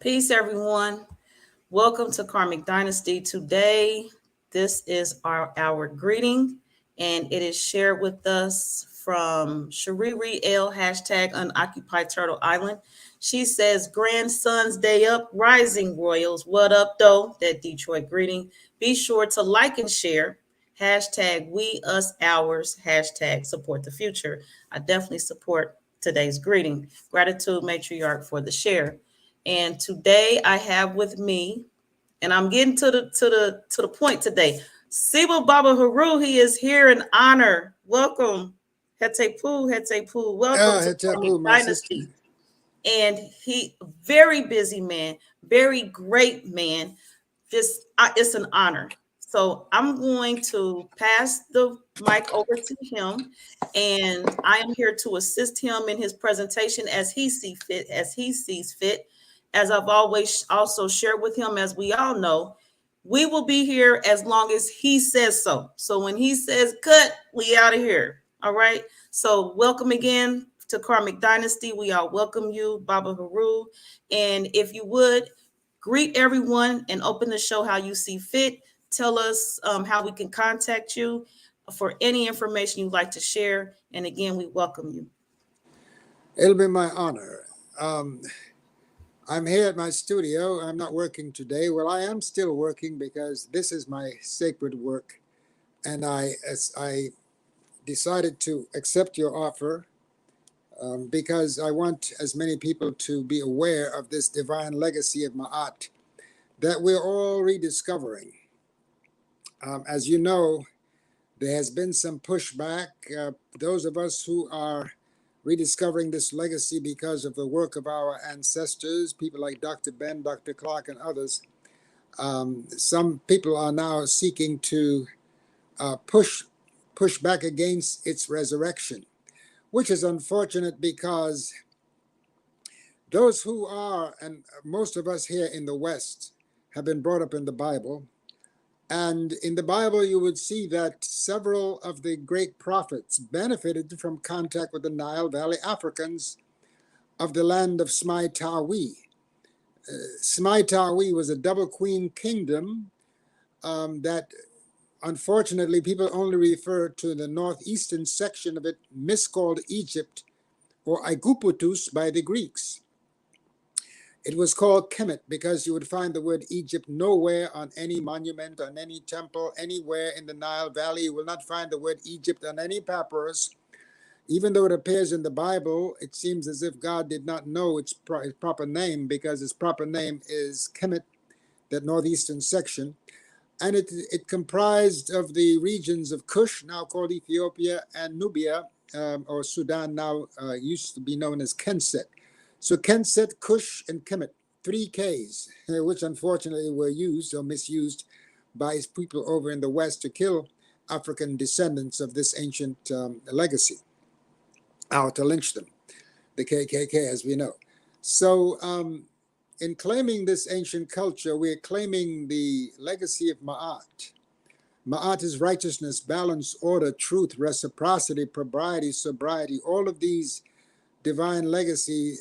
Peace, everyone. Welcome to Karmic Dynasty. Today, this is our greeting, and it is shared with us from Shariri L hashtag Unoccupied Turtle Island. She says, Grandson's Day Up, Rising Royals. What up, though? That Detroit greeting. Be sure to like and share. Hashtag we us ours. Hashtag support the future. I definitely support today's greeting. Gratitude matriarch for the share. And today I have with me, and I'm getting to the point today. Siba Baba Heru, he is here in honor. Welcome, Hete Poo. Welcome to Karmic Hetapu, my sister. Dynasty. And he very busy man, very great man. Just it's an honor. So I'm going to pass the mic over to him, and I am here to assist him in his presentation as he sees fit. As I've always also shared with him, as we all know, we will be here as long as he says so. So when he says cut, we out of here. All right. So welcome again to Karmic Dynasty. We all welcome you, Baba Heru. And if you would, greet everyone and open the show how you see fit. Tell us how we can contact you for any information you'd like to share. And again, we welcome you. It'll be my honor. I'm here at my studio. I'm not working today. Well, I am still working because this is my sacred work. And I decided to accept your offer because I want as many people to be aware of this divine legacy of Ma'at that we're all rediscovering. As you know, there has been some pushback. Those of us who are rediscovering this legacy because of the work of our ancestors, people like Dr. Ben, Dr. Clark, and others, some people are now seeking to push back against its resurrection, which is unfortunate because those who are, and most of us here in the West, have been brought up in the Bible. And in the Bible, you would see that several of the great prophets benefited from contact with the Nile Valley Africans of the land of Smai-Tawi. Smai-Tawi was a double queen kingdom that unfortunately people only refer to the northeastern section of it, miscalled Egypt or Aiguputus by the Greeks. It was called Kemet because you would find the word Egypt nowhere on any monument, on any temple, anywhere in the Nile Valley. You will not find the word Egypt on any papyrus. Even though it appears in the Bible, it seems as if God did not know its proper name because its proper name is Kemet, that northeastern section. And it comprised of the regions of Kush, now called Ethiopia, and Nubia, or Sudan, now used to be known as Kenset. So Kenset, Kush, and Kemet, 3 Ks, which unfortunately were used or misused by his people over in the West to kill African descendants of this ancient legacy, or to lynch them, the KKK, as we know. So in claiming this ancient culture, we're claiming the legacy of Ma'at. Ma'at is righteousness, balance, order, truth, reciprocity, propriety, sobriety, all of these divine legacy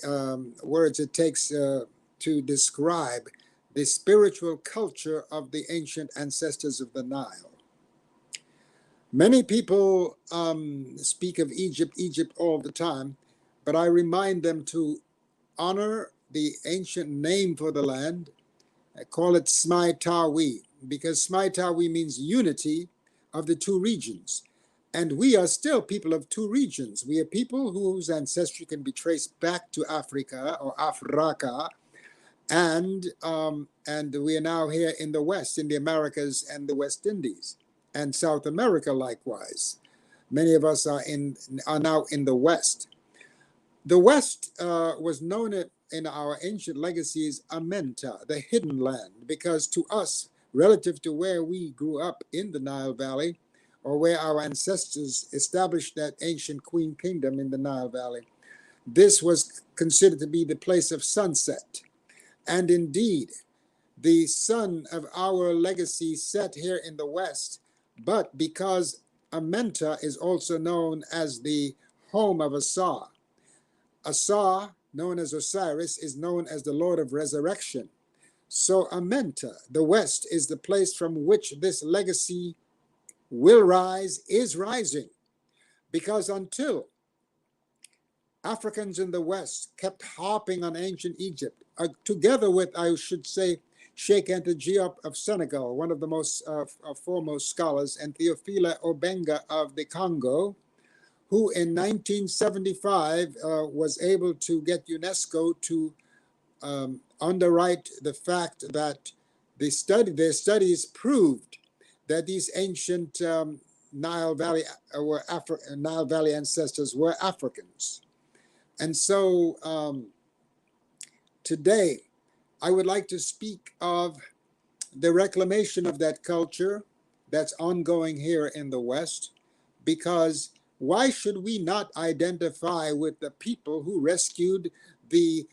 words it takes to describe the spiritual culture of the ancient ancestors of the Nile. Many people speak of Egypt all the time, but I remind them to honor the ancient name for the land. I call it Smai-Tawi because Smai-Tawi means unity of the 2 regions. And we are still people of 2 regions. We are people whose ancestry can be traced back to Africa or Africa, and we are now here in the West, in the Americas and the West Indies, and South America likewise. Many of us are now in the West. The West was known in our ancient legacies Amenta, the hidden land, because to us, relative to where we grew up in the Nile Valley, or where our ancestors established that ancient queen kingdom in the Nile Valley, this was considered to be the place of sunset. And indeed, the sun of our legacy set here in the West, but because Amenta is also known as the home of Asar. Asar known as Osiris, is known as the Lord of Resurrection. So Amenta, the West, is the place from which this legacy will rise, is rising, because until Africans in the West kept harping on ancient Egypt, together with, I should say, Sheikh Anta Diop of Senegal, one of the most foremost scholars, and Theophila Obenga of the Congo, who in 1975 was able to get UNESCO to underwrite the fact that their studies proved that these ancient Nile Valley ancestors were Africans. And so today, I would like to speak of the reclamation of that culture that's ongoing here in the West, because why should we not identify with the people who rescued the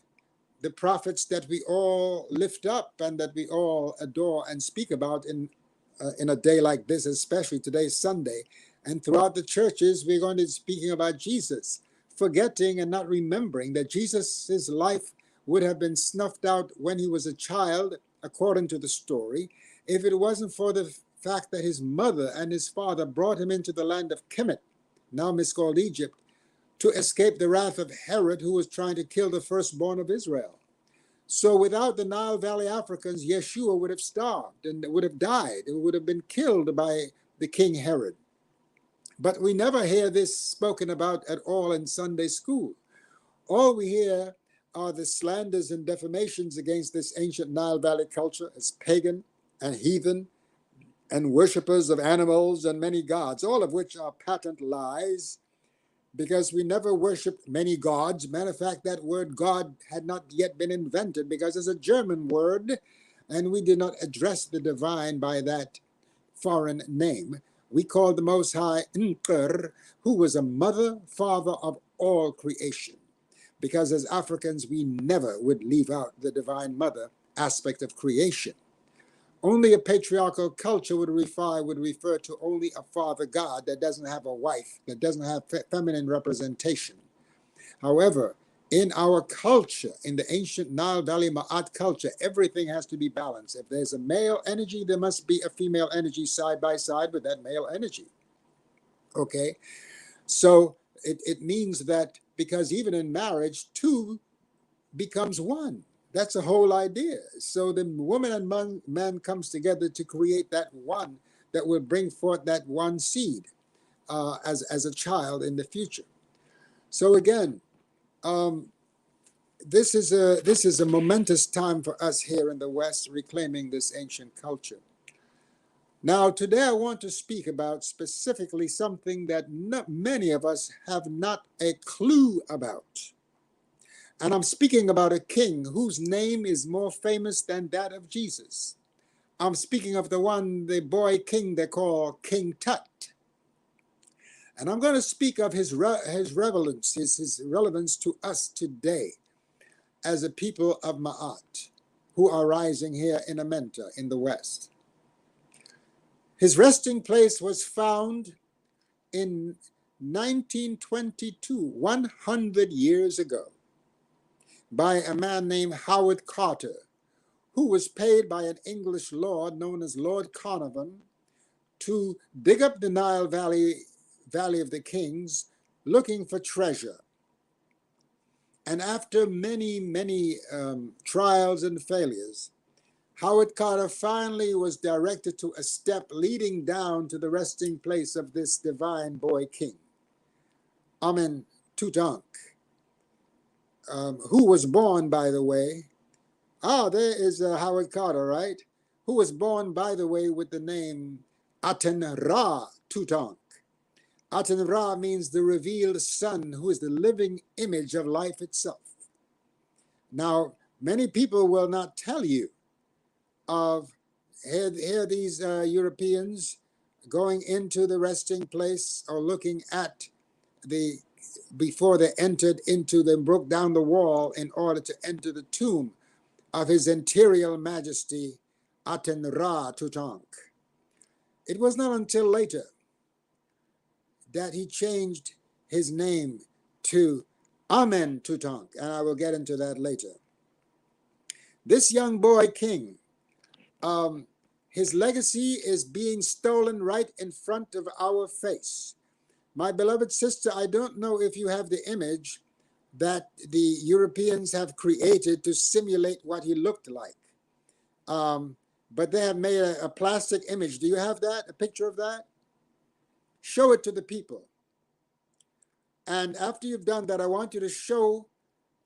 prophets that we all lift up and that we all adore and speak about in a day like this, especially today's Sunday. And throughout the churches, we're going to be speaking about Jesus, forgetting and not remembering that Jesus' life would have been snuffed out when he was a child, according to the story, if it wasn't for the fact that his mother and his father brought him into the land of Kemet, now miscalled Egypt, to escape the wrath of Herod, who was trying to kill the firstborn of Israel. So without the Nile Valley Africans, Yeshua would have starved and would have died and would have been killed by the King Herod. But we never hear this spoken about at all in Sunday school. All we hear are the slanders and defamations against this ancient Nile Valley culture as pagan and heathen and worshippers of animals and many gods, all of which are patent lies, because we never worshiped many gods. Matter of fact, that word God had not yet been invented, because it's a German word, and we did not address the divine by that foreign name. We called the Most High Nker, who was a mother, father of all creation, because as Africans, we never would leave out the divine mother aspect of creation. Only a patriarchal culture would refer to only a father God that doesn't have a wife, that doesn't have feminine representation. However, in our culture, in the ancient Nile Valley Ma'at culture, everything has to be balanced. If there's a male energy, there must be a female energy side by side with that male energy. Okay? So it means that, because even in marriage, two becomes one. That's the whole idea. So the woman and man comes together to create that one that will bring forth that one seed as a child in the future. So again, this is a momentous time for us here in the West, reclaiming this ancient culture. Now, today I want to speak about specifically something that many of us have not a clue about. And I'm speaking about a king whose name is more famous than that of Jesus. I'm speaking of the boy king they call King Tut. And I'm going to speak of his relevance to us today as a people of Ma'at who are rising here in Amenta in the West. His resting place was found in 1922, 100 years ago, by a man named Howard Carter, who was paid by an English lord known as Lord Carnarvon to dig up the Nile Valley of the Kings, looking for treasure. And after many trials and failures, Howard Carter finally was directed to a step leading down to the resting place of this divine boy king, Amen Tutank, who was born, by the way, there is Howard Carter, right? Who was born, by the way, with the name Aten Ra Tutank. Aten Ra means the revealed sun, who is the living image of life itself. Now, many people will not tell you of here these Europeans going into the resting place or looking at before they entered into them, broke down the wall in order to enter the tomb of his Imperial Majesty Aten Ra Tutank. It was not until later that he changed his name to Amentutunk, and I will get into that later. This young boy king, his legacy is being stolen right in front of our face. My beloved sister, I don't know if you have the image that the Europeans have created to simulate what he looked like. But they have made a plastic image. Do you have that, a picture of that? Show it to the people. And after you've done that, I want you to show,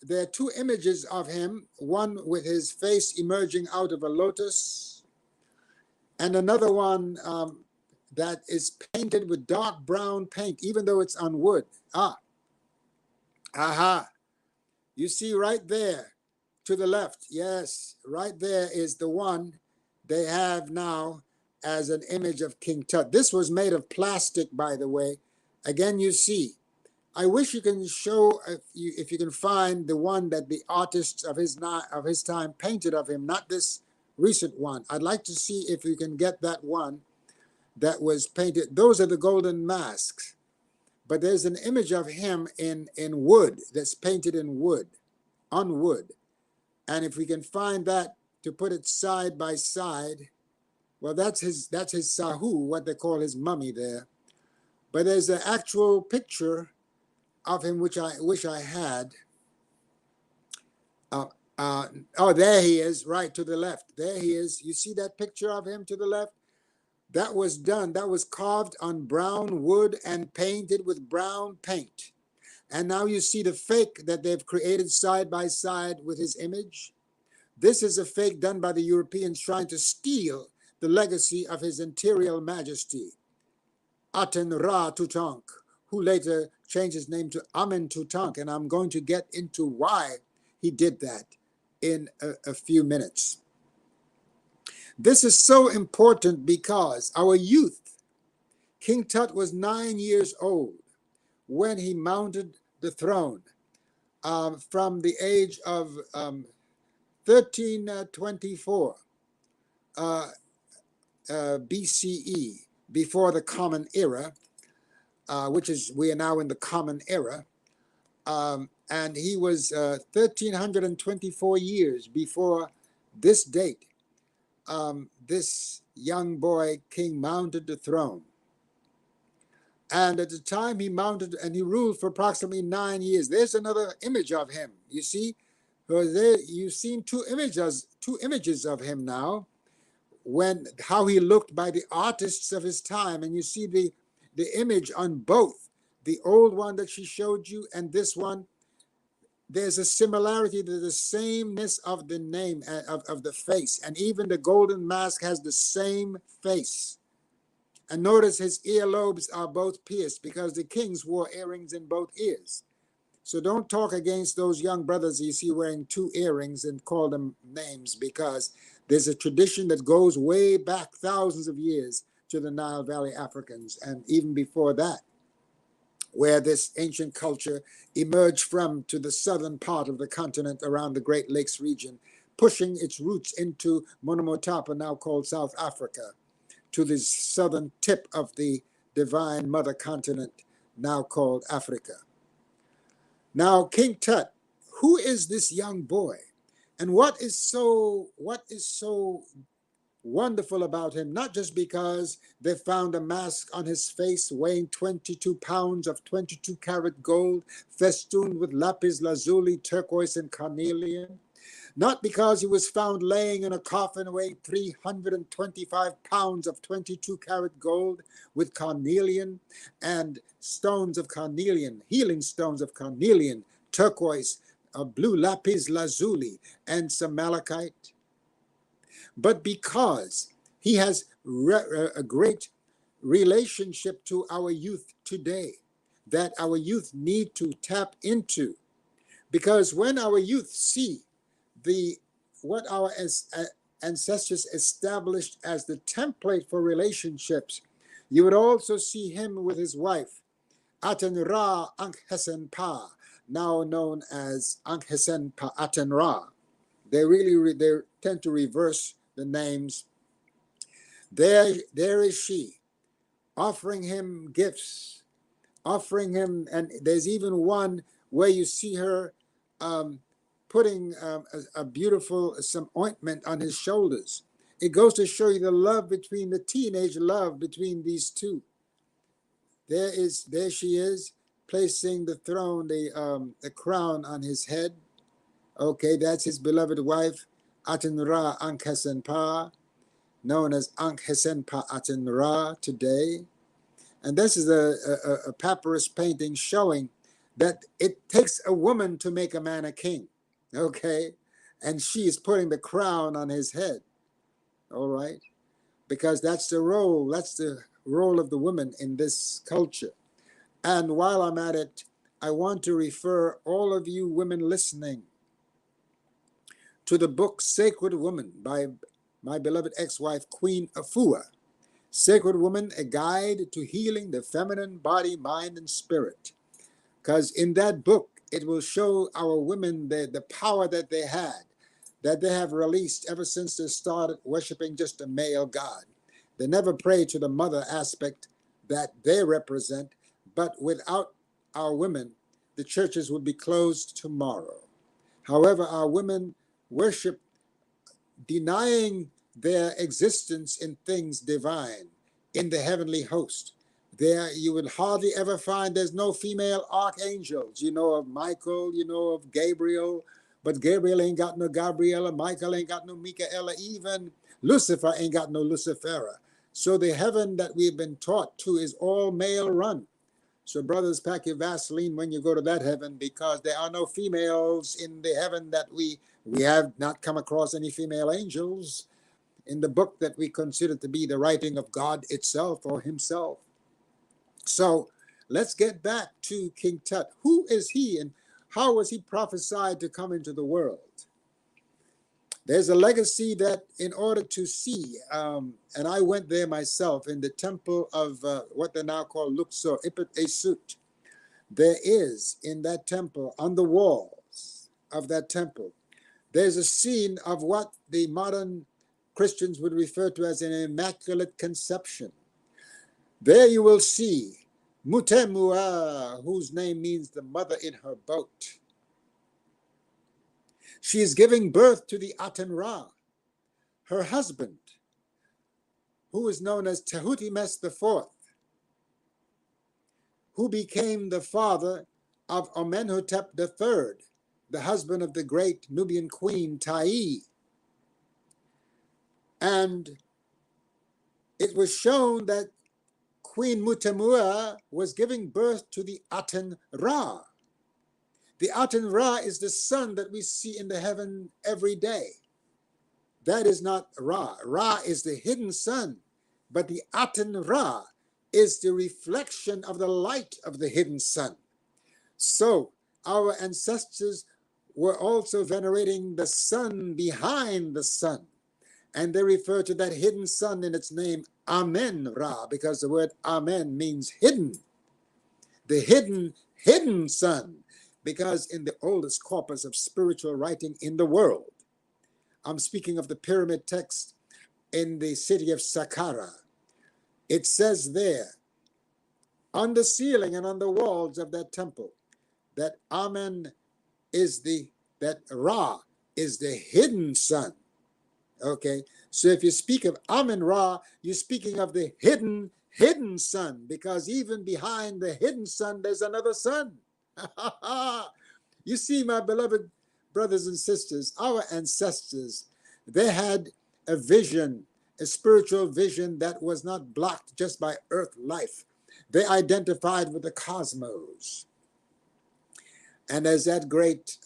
there are two images of him, one with his face emerging out of a lotus, and another one that is painted with dark brown paint, even though it's on wood. Aha. You see right there to the left, yes, right there is the one they have now as an image of King Tut. This was made of plastic, by the way. Again, you see, I wish you can show, if you can find the one that the artists of his time painted of him, not this recent one. I'd like to see if you can get that one that was painted. Those are the golden masks. But there's an image of him in wood, that's painted in wood, on wood. And if we can find that to put it side by side, well, that's his sahu, what they call his mummy there. But there's an actual picture of him, which I wish I had. Oh, there he is, right to the left. There he is. You see that picture of him to the left? That was done, that was carved on brown wood and painted with brown paint. And now you see the fake that they've created side by side with his image. This is a fake done by the Europeans trying to steal the legacy of his imperial majesty, Aten Ra Tutank, who later changed his name to Amentutunk. And I'm going to get into why he did that in a few minutes. This is so important because our youth, King Tut was 9 years old when he mounted the throne, from the age of 1324 BCE, before the Common Era, we are now in the Common Era. And he was 1324 years before this date. This young boy king mounted the throne. And at the time he mounted, and he ruled for approximately 9 years. There's another image of him. You see, there you've seen two images of him now, how he looked by the artists of his time. And you see the image on both, the old one that she showed you and this one. There's a similarity to the sameness of the name, of the face. And even the golden mask has the same face. And notice his earlobes are both pierced because the kings wore earrings in both ears. So don't talk against those young brothers you see wearing two earrings and call them names, because there's a tradition that goes way back thousands of years to the Nile Valley Africans, and even before that, where this ancient culture emerged from to the southern part of the continent around the Great Lakes region, pushing its roots into Monomotapa, now called South Africa, to the southern tip of the divine mother continent, now called Africa. Now, King Tut, who is this young boy? And what is so wonderful about him? Not just because they found a mask on his face weighing 22 pounds of 22 karat gold, festooned with lapis lazuli, turquoise, and carnelian. Not because he was found laying in a coffin weighing 325 pounds of 22 karat gold with carnelian and stones of carnelian, healing stones of carnelian, turquoise, blue lapis lazuli, and some malachite. But because he has a great relationship to our youth today that our youth need to tap into. Because when our youth see what our ancestors established as the template for relationships, you would also see him with his wife, Aten Ra Ankhesen Pa, now known as Ankhesen Pa Aten Ra. They tend to reverse the names. There is she, offering him gifts, offering him, and there's even one where you see her putting a beautiful some ointment on his shoulders. It goes to show you the love between the teenage love between these two. There she is, placing the throne, the crown on his head. Okay, that's his beloved wife, Aten Ra Ankhesenpa, known as Ankhesenpa Aten Ra today. And this is a papyrus painting showing that it takes a woman to make a man a king. Okay, and she is putting the crown on his head. All right, because that's the role of the woman in this culture. And while I'm at it, I want to refer all of you women listening to the book Sacred Woman by my beloved ex-wife, Queen Afua. Sacred Woman, a guide to healing the feminine body, mind, and spirit. Because in that book, it will show our women the power that they had, that they have released ever since they started worshiping just a male God. They never prayed to the mother aspect that they represent, but without our women, the churches would be closed tomorrow. However, our women worship denying their existence in things divine, in the heavenly host. There you will hardly ever find there's no female archangels. You know of Michael, you know of Gabriel, but Gabriel ain't got no Gabriela, Michael ain't got no Michaela, even Lucifer ain't got no Lucifera. So the heaven that we've been taught to is all male run. So brothers, pack your Vaseline when you go to that heaven, because there are no females in the heaven that we have not come across any female angels in the book that we consider to be the writing of God itself or himself. So let's get back to King Tut. Who is he and how was he prophesied to come into the world? There's a legacy that in order to see, and I went there myself in the temple of what they now call Luxor, Ipet Esut. There is in that temple, on the walls of that temple, there's a scene of what the modern Christians would refer to as an immaculate conception. There you will see Mutemua, whose name means the mother in her boat. She is giving birth to the Aten Ra, her husband, who is known as Tahutimes IV, who became the father of Amenhotep III, the husband of the great Nubian queen Tai. And it was shown that Queen Mutemua was giving birth to the Aten Ra. The Aten Ra is the sun that we see in the heaven every day. That is not Ra. Ra is the hidden sun, but the Aten Ra is the reflection of the light of the hidden sun. So our ancestors were also venerating the sun behind the sun. And they refer to that hidden sun in its name, Amen Ra, because the word Amen means hidden. The hidden sun, because in the oldest corpus of spiritual writing in the world, I'm speaking of the pyramid text in the city of Saqqara. It says there, on the ceiling and on the walls of that temple, that Amen is that Ra is the hidden sun. Okay, so if you speak of Amen Ra, you're speaking of the hidden sun, because even behind the hidden sun, there's another sun. You see, my beloved brothers and sisters, our ancestors, they had a vision, a spiritual vision that was not blocked just by earth life. They identified with the cosmos. And as that great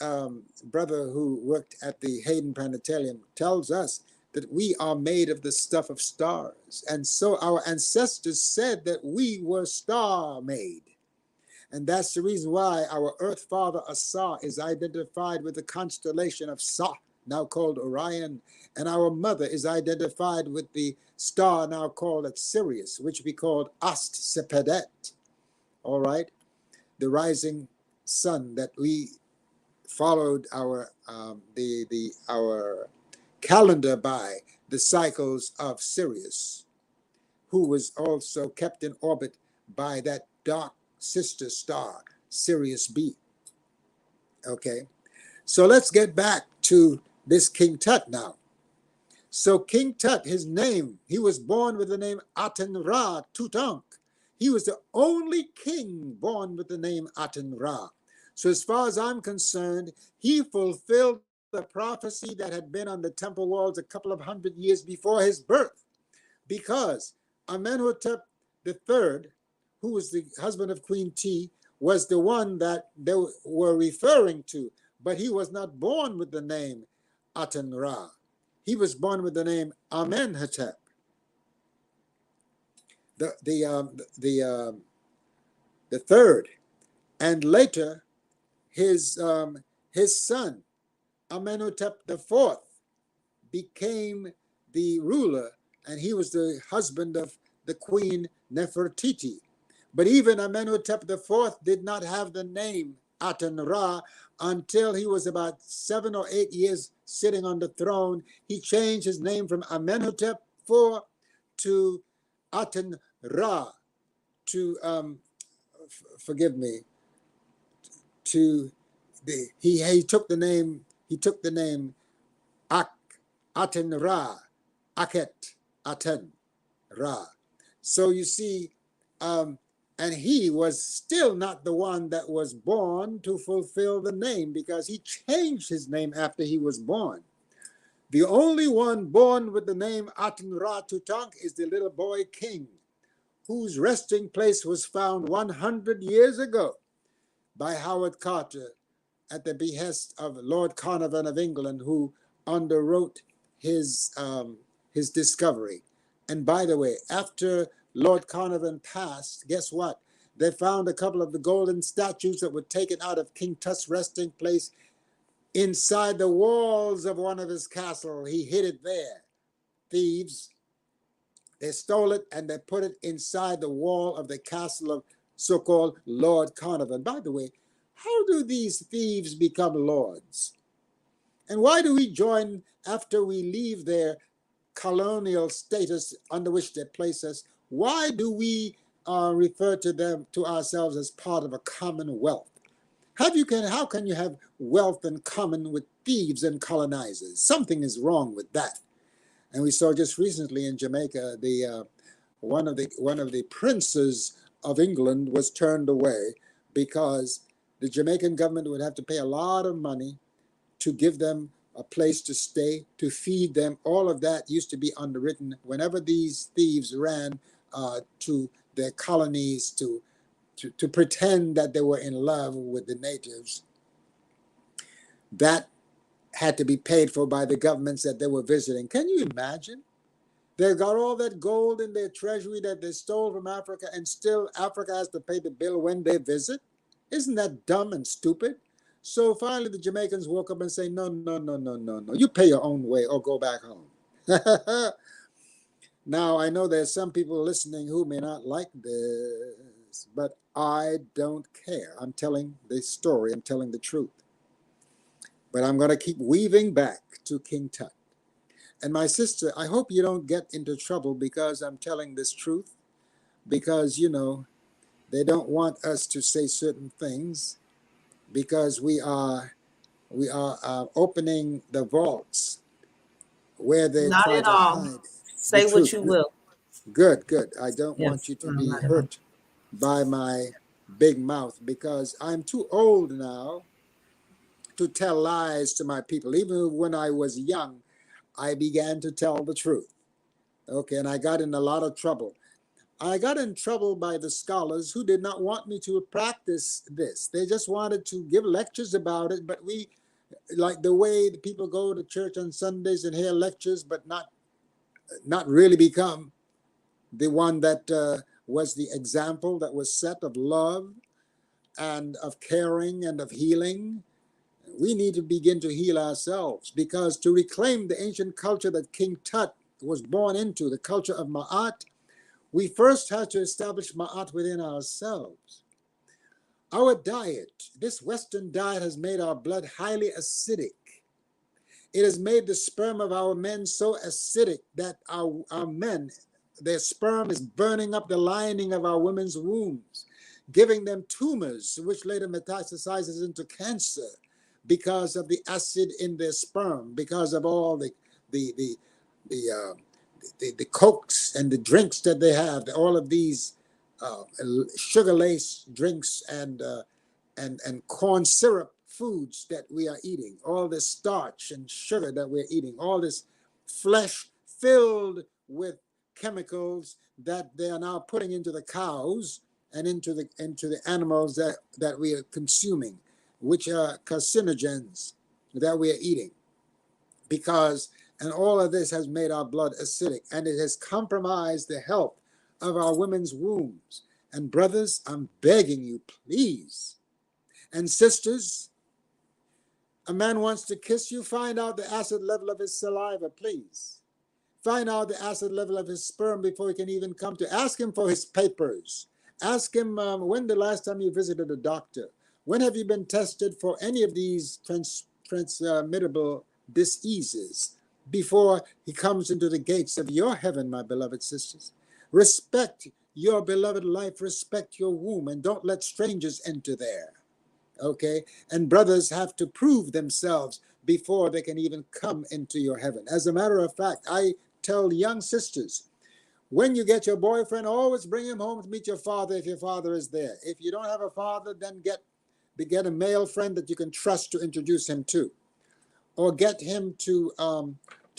brother who worked at the Hayden Planetarium tells us, that we are made of the stuff of stars. And so our ancestors said that we were star made. And that's the reason why our earth father Asa is identified with the constellation of Sa, now called Orion. And our mother is identified with the star now called at Sirius, which we called Ast Sepedet. All right, the rising sun that we followed our calendar by the cycles of Sirius, who was also kept in orbit by that dark sister star, Sirius B. Okay, so let's get back to this King Tut now. So King Tut, his name, he was born with the name Aten Ra Tutank. He was the only king born with the name Aten Ra. So as far as I'm concerned, he fulfilled the prophecy that had been on the temple walls a couple of 100 years before his birth, because Amenhotep III, who was the husband of Queen T, was the one that they were referring to, but he was not born with the name Aten Ra. He was born with the name Amenhotep. The third, and later his son Amenhotep IV became the ruler, and he was the husband of the queen Nefertiti. But even Amenhotep IV did not have the name Aten Ra until he was about 7 or 8 years sitting on the throne. He changed his name from Amenhotep IV to Aten Ra, to forgive me, to he took the name Aten Ra, Aket Aten Ra. So you see, and he was still not the one that was born to fulfill the name, because he changed his name after he was born. The only one born with the name Aten Ra Tutank is the little boy king, whose resting place was found 100 years ago by Howard Carter at the behest of Lord Carnarvon of England, who underwrote his discovery. And by the way, after Lord Carnarvon passed, guess what? They found a couple of the golden statues that were taken out of King Tut's resting place inside the walls of one of his castles. He hid it there. Thieves, they stole it and they put it inside the wall of the castle of so-called Lord Carnarvon. By the way, how do these thieves become lords? And why do we join, after we leave their colonial status under which they place us, why do we refer to ourselves as part of a commonwealth? How can you have wealth in common with thieves and colonizers? Something is wrong with that. And we saw just recently in Jamaica, one of the princes of England was turned away because the Jamaican government would have to pay a lot of money to give them a place to stay, to feed them. All of that used to be underwritten whenever these thieves ran to their colonies to pretend that they were in love with the natives. That had to be paid for by the governments that they were visiting. Can you imagine? They got all that gold in their treasury that they stole from Africa, and still Africa has to pay the bill when they visit? Isn't that dumb and stupid? So finally the Jamaicans woke up and say, no. You pay your own way or go back home. Now, I know there's some people listening who may not like this, but I don't care. I'm telling the story. I'm telling the truth. But I'm going to keep weaving back to King Tut. And my sister, I hope you don't get into trouble because I'm telling this truth, because, they don't want us to say certain things, because we are opening the vaults where they Not try at to all. hide the Say what truth. you will. Good. I don't want Yes, you to no, be not at all. hurt by my big mouth, because I'm too old now to tell lies to my people. Even when I was young, I began to tell the truth. Okay, and I got in a lot of trouble. I got in trouble by the scholars who did not want me to practice this. They just wanted to give lectures about it, but we, like the way the people go to church on Sundays and hear lectures, but not really become the one that was the example that was set of love and of caring and of healing. We need to begin to heal ourselves, because to reclaim the ancient culture that King Tut was born into, the culture of Ma'at, we first had to establish Ma'at within ourselves. Our diet, this Western diet, has made our blood highly acidic. It has made the sperm of our men so acidic that our men, their sperm is burning up the lining of our women's wombs, giving them tumors, which later metastasizes into cancer. because of the acid in their sperm, because of all the the the, uh, the cokes and the drinks that they have, all of these uh, sugar-laced drinks and corn syrup foods that we are eating, all this starch and sugar that we're eating, all this flesh filled with chemicals that they are now putting into the cows and into the animals that we are consuming, which are carcinogens that we are eating. Because, and all of this has made our blood acidic, and it has compromised the health of our women's wombs. And brothers, I'm begging you, please. And sisters, a man wants to kiss you, find out the acid level of his saliva, please. Find out the acid level of his sperm before he can even come to. Ask him for his papers. Ask him when the last time you visited a doctor. When have you been tested for any of these transmittable diseases before he comes into the gates of your heaven, my beloved sisters? Respect your beloved life. Respect your womb, and don't let strangers enter there. Okay? And brothers have to prove themselves before they can even come into your heaven. As a matter of fact, I tell young sisters, when you get your boyfriend, always bring him home to meet your father if your father is there. If you don't have a father, then get a male friend that you can trust to introduce him to, or get him to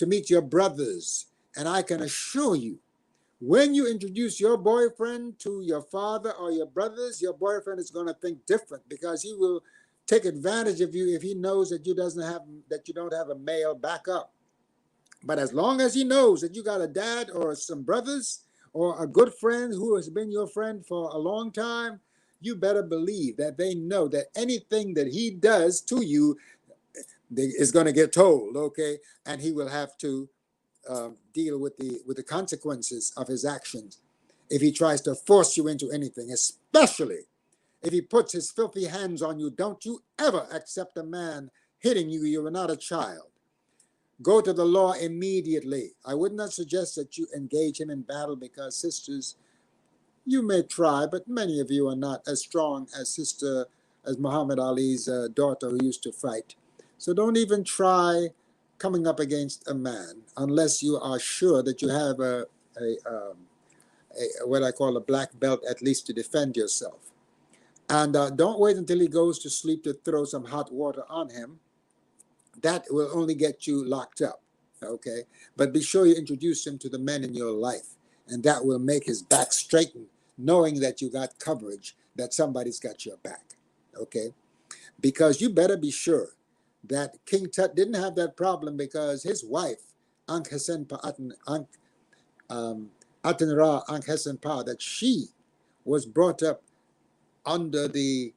meet your brothers. And I can assure you, when you introduce your boyfriend to your father or your brothers, your boyfriend is going to think different, because he will take advantage of you if he knows that you don't have a male backup. But as long as he knows that you got a dad or some brothers or a good friend who has been your friend for a long time, you better believe that they know that anything that he does to you is going to get told, okay? And he will have to deal with the consequences of his actions if he tries to force you into anything, especially if he puts his filthy hands on you. Don't you ever accept a man hitting you. You are not a child. Go to the law immediately. I would not suggest that you engage him in battle, because sisters, you may try, but many of you are not as strong as Muhammad Ali's daughter who used to fight. So don't even try coming up against a man unless you are sure that you have a what I call a black belt, at least to defend yourself. And don't wait until he goes to sleep to throw some hot water on him. That will only get you locked up, okay? But be sure you introduce him to the men in your life, and that will make his back straighten, knowing that you got coverage, that somebody's got your back, okay? Because you better be sure that King Tut didn't have that problem, because his wife, Atenra Ankhesenpa, that she was brought up under the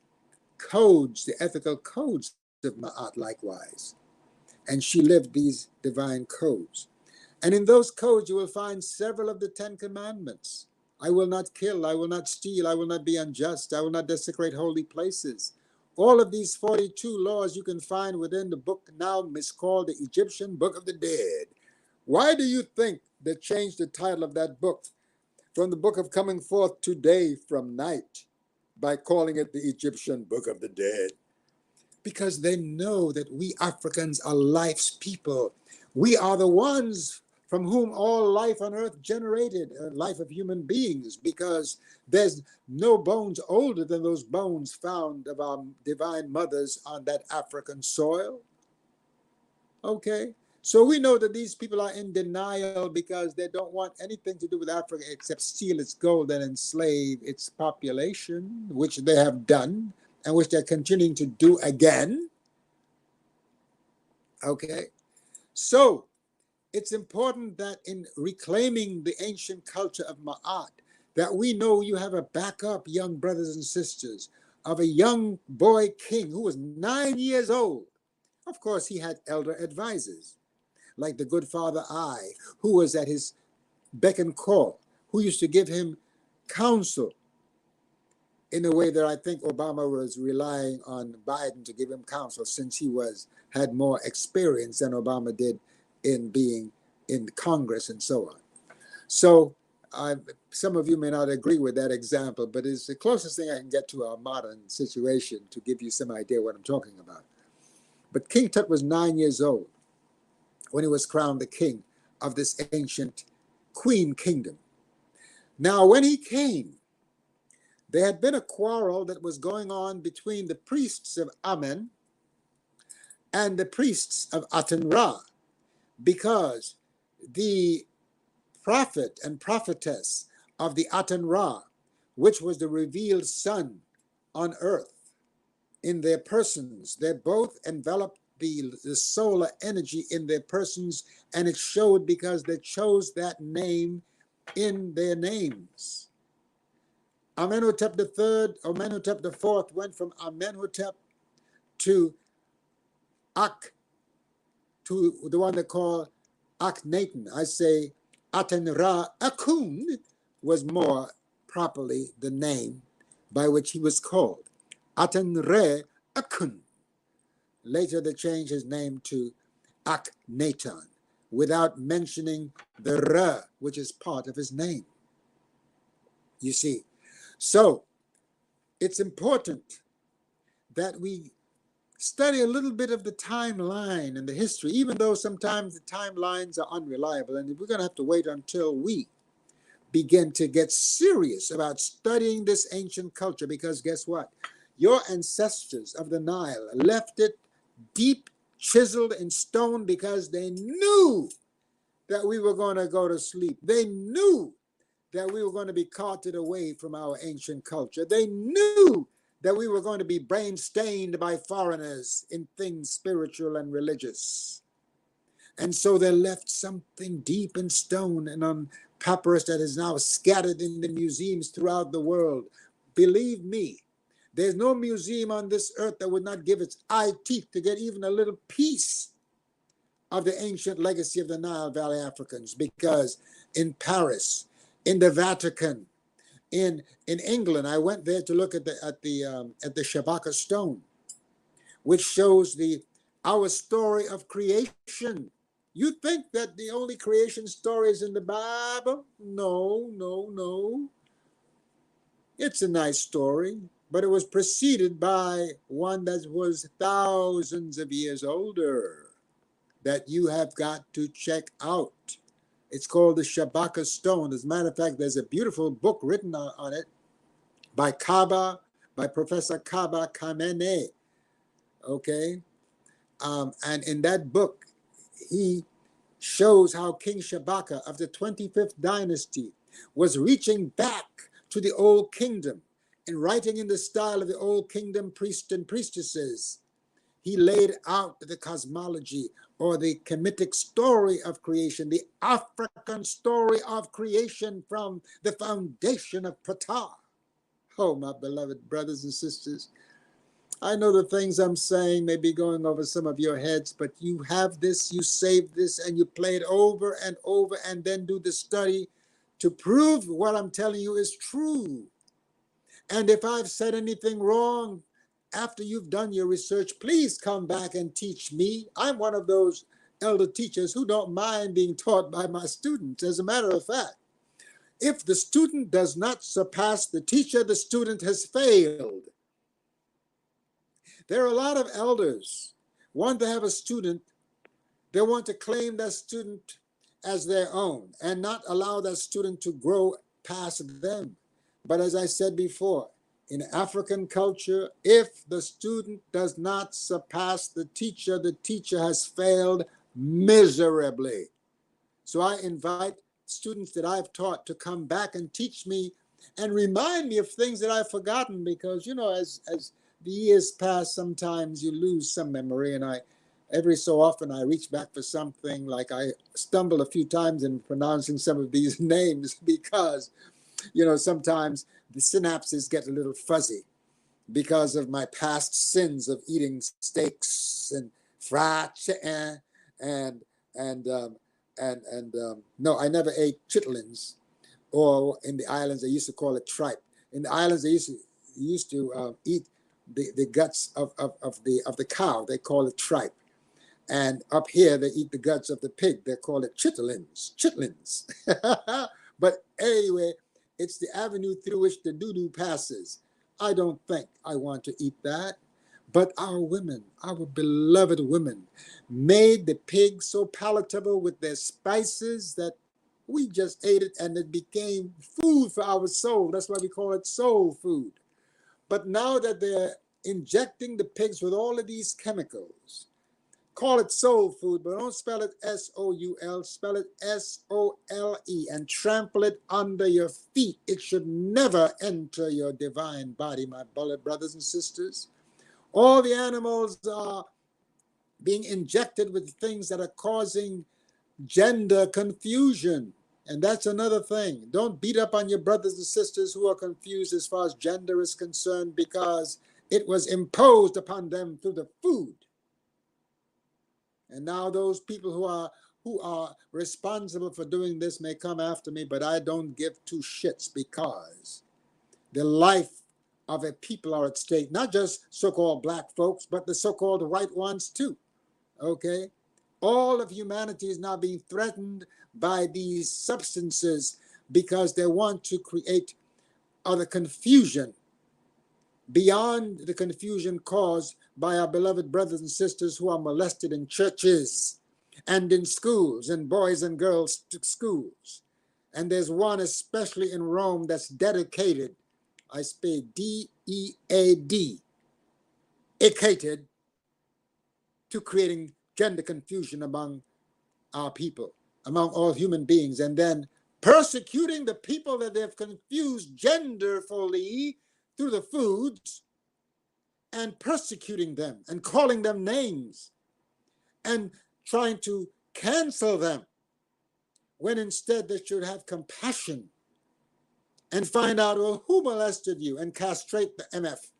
codes, the ethical codes of Ma'at likewise. And she lived these divine codes. And in those codes, you will find several of the 10 commandments. I will not kill, I will not steal, I will not be unjust, I will not desecrate holy places. All of these 42 laws you can find within the book now miscalled the Egyptian Book of the Dead. Why do you think they changed the title of that book from the Book of Coming Forth Today from Night by calling it the Egyptian Book of the Dead? Because they know that we Africans are life's people. We are the ones from whom all life on earth generated, life of human beings, because there's no bones older than those bones found of our divine mothers on that African soil. Okay? So we know that these people are in denial because they don't want anything to do with Africa except steal its gold and enslave its population, which they have done, and which they're continuing to do again. Okay? So it's important that in reclaiming the ancient culture of Ma'at, that we know you have a backup, young brothers and sisters, of a young boy king who was 9 years old. Of course, he had elder advisors, like the good father I, who was at his beck and call, who used to give him counsel in a way that I think Obama was relying on Biden to give him counsel, since he had more experience than Obama did in being in Congress and so on. So some of you may not agree with that example, but it's the closest thing I can get to our modern situation to give you some idea what I'm talking about. But King Tut was 9 years old when he was crowned the king of this ancient queen kingdom. Now, when he came, there had been a quarrel that was going on between the priests of Amen and the priests of Aten-Ra, because the prophet and prophetess of the Aten-Ra, which was the revealed sun on earth, in their persons, they both enveloped the solar energy in their persons, and it showed because they chose that name in their names. Amenhotep III, Amenhotep IV went from Amenhotep to to the one they call Akhenaten. I say Aten-Ra Akun was more properly the name by which he was called. Aten-Re Akun. Later they changed his name to Akhenaten without mentioning the Ra, which is part of his name. You see, so it's important that we study a little bit of the timeline and the history, even though sometimes the timelines are unreliable, and we're going to have to wait until we begin to get serious about studying this ancient culture, because guess what? Your ancestors of the Nile left it deep chiseled in stone because they knew that we were going to go to sleep. They knew that we were going to be carted away from our ancient culture. They knew that we were going to be brain stained by foreigners in things spiritual and religious. And so they left something deep in stone and on papyrus that is now scattered in the museums throughout the world. Believe me, there's no museum on this earth that would not give its eye teeth to get even a little piece of the ancient legacy of the Nile Valley Africans, because in Paris, in the Vatican, in England, I went there to look at the Shabaka Stone, which shows our story of creation. You think that the only creation story is in the Bible? No, no, no. It's a nice story, but it was preceded by one that was thousands of years older that you have got to check out. It's called the Shabaka Stone. As a matter of fact, there's a beautiful book written on it by Professor Kaba Kamene. Okay? And in that book, he shows how King Shabaka of the 25th dynasty was reaching back to the old kingdom and writing in the style of the old kingdom priests and priestesses. He laid out the cosmology or the Kemetic story of creation, the African story of creation from the foundation of Ptah. Oh, my beloved brothers and sisters, I know the things I'm saying may be going over some of your heads, but you have this, you save this, and you play it over and over, and then do the study to prove what I'm telling you is true. And if I've said anything wrong, after you've done your research, please come back and teach me. I'm one of those elder teachers who don't mind being taught by my students. As a matter of fact, if the student does not surpass the teacher, the student has failed. There are a lot of elders want to have a student. They want to claim that student as their own and not allow that student to grow past them. But as I said before, in African culture, if the student does not surpass the teacher has failed miserably. So I invite students that I've taught to come back and teach me and remind me of things that I've forgotten, because, you know, as the years pass, sometimes you lose some memory, and every so often I reach back for something, like I stumble a few times in pronouncing some of these names because, you know, sometimes the synapses get a little fuzzy because of my past sins of eating steaks and fried chicken no, I never ate chitlins, or in the islands they used to call it tripe. In the islands they used to eat the guts of the cow. They call it tripe. And up here they eat the guts of the pig. They call it chitlins. But anyway, it's the avenue through which the doo-doo passes. I don't think I want to eat that. But our women, our beloved women, made the pig so palatable with their spices that we just ate it and it became food for our soul. That's why we call it soul food. But now that they're injecting the pigs with all of these chemicals, call it soul food, but don't spell it S-O-U-L, spell it S-O-L-E, and trample it under your feet. It should never enter your divine body, my beloved brothers and sisters. All the animals are being injected with things that are causing gender confusion. And that's another thing. Don't beat up on your brothers and sisters who are confused as far as gender is concerned, because it was imposed upon them through the food. And now those people who are responsible for doing this may come after me, but I don't give two shits, because the life of a people are at stake. Not just so-called black folks, but the so-called white ones too. Okay? All of humanity is now being threatened by these substances because they want to create other confusion beyond the confusion caused by our beloved brothers and sisters who are molested in churches and in schools, and boys and girls schools. And there's one especially in Rome that's dedicated, I spell D-E-A-D, dedicated to creating gender confusion among our people, among all human beings, and then persecuting the people that they've confused genderfully through the foods, and persecuting them and calling them names and trying to cancel them, when instead they should have compassion and find out, well, who molested you, and castrate the MF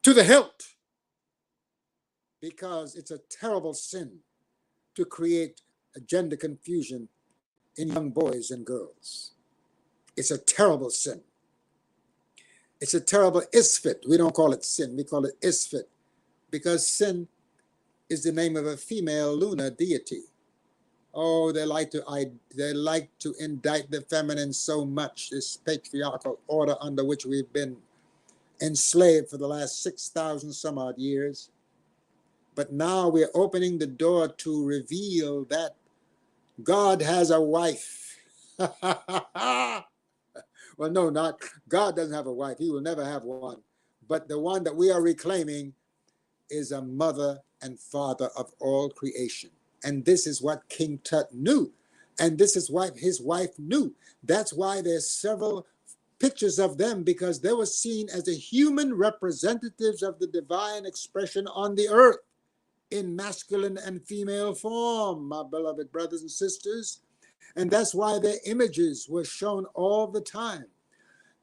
to the hilt, because it's a terrible sin to create a gender confusion in young boys and girls. It's a terrible sin. It's a terrible isfit. We don't call it sin, we call it isfit, because sin is the name of a female lunar deity. Oh, they like to indict the feminine so much, this patriarchal order under which we've been enslaved for the last 6,000 some odd years. But now we're opening the door to reveal that God has a wife. Well, no, not God doesn't have a wife. He will never have one. But the one that we are reclaiming is a mother and father of all creation. And this is what King Tut knew. And this is what his wife knew. That's why there's several pictures of them, because they were seen as the human representatives of the divine expression on the earth in masculine and female form, my beloved brothers and sisters. And that's why their images were shown all the time.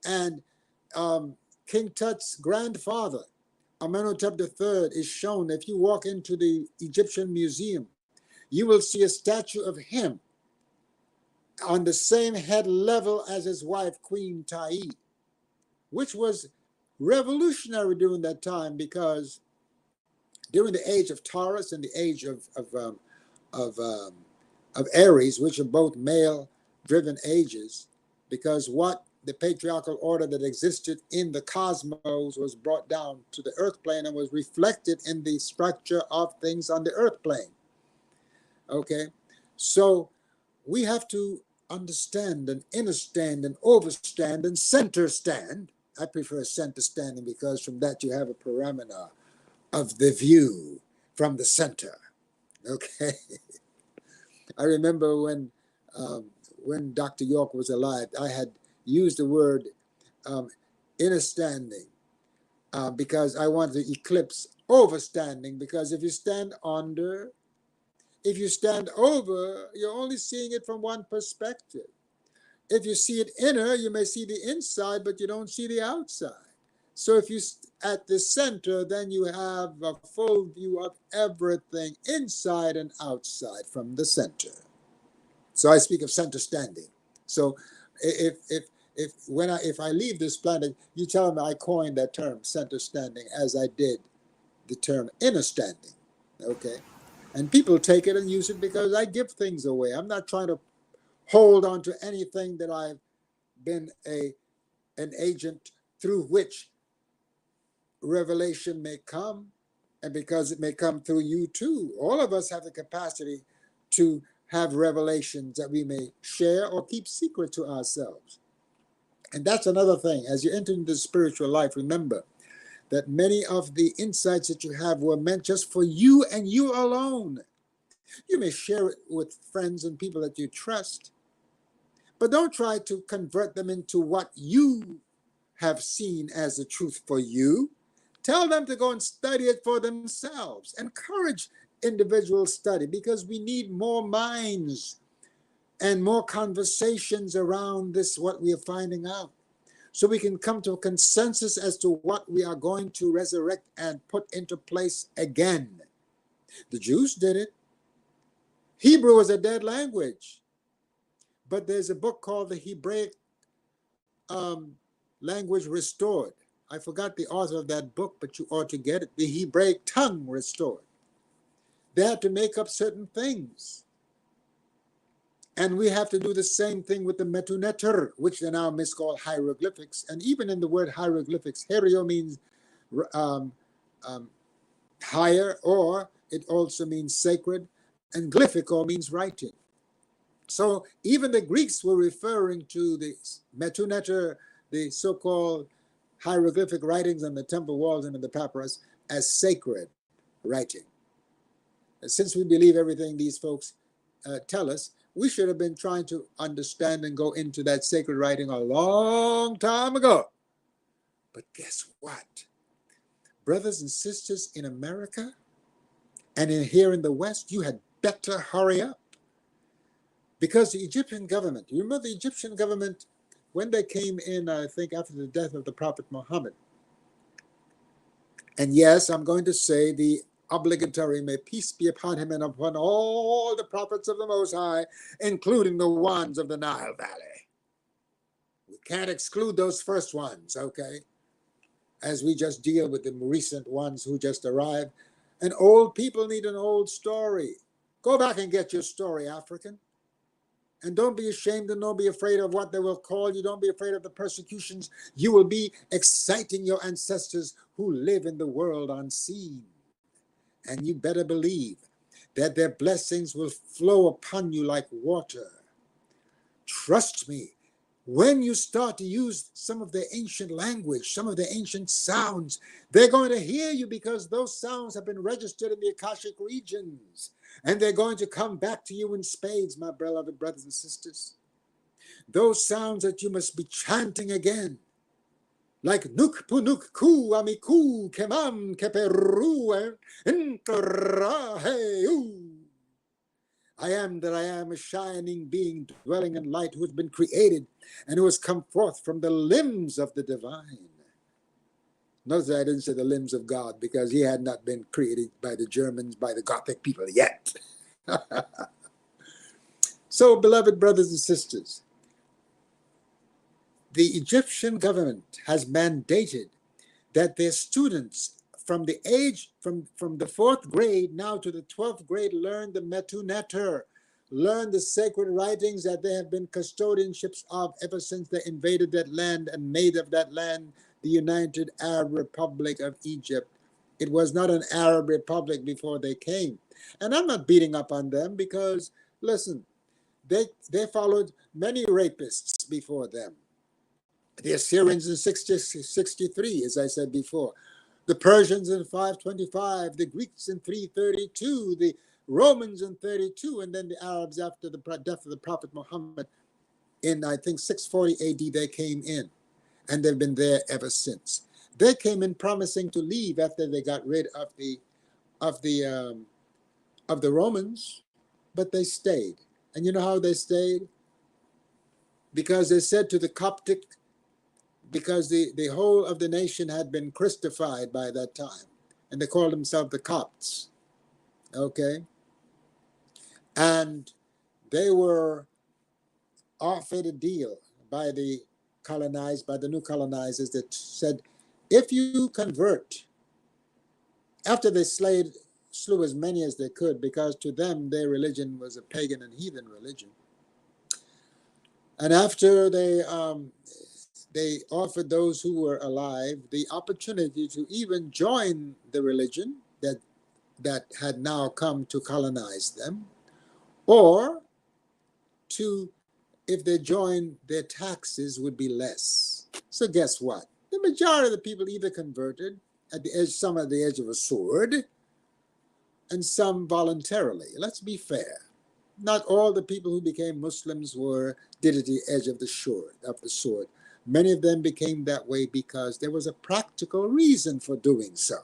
And King Tut's grandfather, Amenhotep III, is shown. If you walk into the Egyptian museum, you will see a statue of him on the same head level as his wife, Queen Ta'i, which was revolutionary during that time, because during the age of Taurus and the age of Aries, which are both male-driven ages, because what the patriarchal order that existed in the cosmos was brought down to the earth plane and was reflected in the structure of things on the earth plane. Okay, so we have to understand and understand and overstand and center stand. I prefer center standing, because from that you have a parameter of the view from the center. Okay. I remember when Dr. York was alive, I had used the word inner standing because I wanted to eclipse overstanding, because if you stand under, if you stand over, you're only seeing it from one perspective. If you see it inner, you may see the inside, but you don't see the outside. So if you at the center, then you have a full view of everything inside and outside from the center. So I speak of center standing. So if I leave this planet, you tell me I coined that term, center standing, as I did the term inner standing. Okay, and people take it and use it because I give things away. I'm not trying to hold on to anything that I've been an agent through which revelation may come, and because it may come through you too. All of us have the capacity to have revelations that we may share or keep secret to ourselves. And that's another thing. As you enter into the spiritual life, remember that many of the insights that you have were meant just for you and you alone. You may share it with friends and people that you trust, but don't try to convert them into what you have seen as the truth for you. Tell them to go and study it for themselves. Encourage individual study, because we need more minds and more conversations around this, what we are finding out, so we can come to a consensus as to what we are going to resurrect and put into place again. The Jews did it. Hebrew was a dead language, but there's a book called the Hebraic Language Restored. I forgot the author of that book, but you ought to get it. The Hebraic Tongue Restored. They had to make up certain things. And we have to do the same thing with the metuneter, which they now miscall hieroglyphics. And even in the word hieroglyphics, Heru means higher, or it also means sacred, and glyphical means writing. So even the Greeks were referring to the metuneter, the so-called hieroglyphic writings on the temple walls and in the papyrus, as sacred writing. And since we believe everything these folks tell us, we should have been trying to understand and go into that sacred writing a long time ago. But guess what? Brothers and sisters in America and here in the West, you had better hurry up. Because the Egyptian government, you remember the Egyptian government, when they came in, I think after the death of the Prophet Muhammad. And yes, I'm going to say the obligatory, may peace be upon him and upon all the prophets of the Most High, including the ones of the Nile Valley. We can't exclude those first ones, okay? As we just deal with the recent ones who just arrived. And old people need an old story. Go back and get your story, African. And don't be ashamed and don't be afraid of what they will call you. Don't be afraid of the persecutions. You will be exciting your ancestors who live in the world unseen. And you better believe that their blessings will flow upon you like water. Trust me, when you start to use some of the ancient language, some of the ancient sounds, they're going to hear you, because those sounds have been registered in the Akashic regions. And they're going to come back to you in spades, my beloved brothers and sisters. Those sounds that you must be chanting again. Like nuk punuk ku amiku kemam keperu entraheu. I am that I am, a shining being dwelling in light, who has been created and who has come forth from the limbs of the divine. Notice that I didn't say the limbs of God, because he had not been created by the Germans, by the Gothic people yet. So, beloved brothers and sisters, the Egyptian government has mandated that their students from the age, from the 4th grade now to the 12th grade, learn the metuneter, learn the sacred writings that they have been custodianships of ever since they invaded that land and made of that land the United Arab Republic of Egypt. It was not an Arab republic before they came. And I'm not beating up on them, because, listen, they followed many rapists before them. The Assyrians in 663, as I said before. The Persians in 525, the Greeks in 332, the Romans in 32, and then the Arabs after the death of the Prophet Muhammad in, I think, 640 AD, they came in. And they've been there ever since. They came in promising to leave after they got rid of the Romans, but they stayed. And you know how they stayed? Because they said to the Coptic, because the whole of the nation had been Christified by that time, and they called themselves the Copts. Okay? And they were offered a deal by the new colonizers, that said, if you convert, after they slew as many as they could, because to them their religion was a pagan and heathen religion. And after they they offered those who were alive the opportunity to even join the religion that had now come to colonize them, or to, if they joined, their taxes would be less. So guess what? The majority of the people either converted at the edge, some at the edge of a sword, and some voluntarily. Let's be fair. Not all the people who became Muslims did at the edge of the sword. Many of them became that way because there was a practical reason for doing so.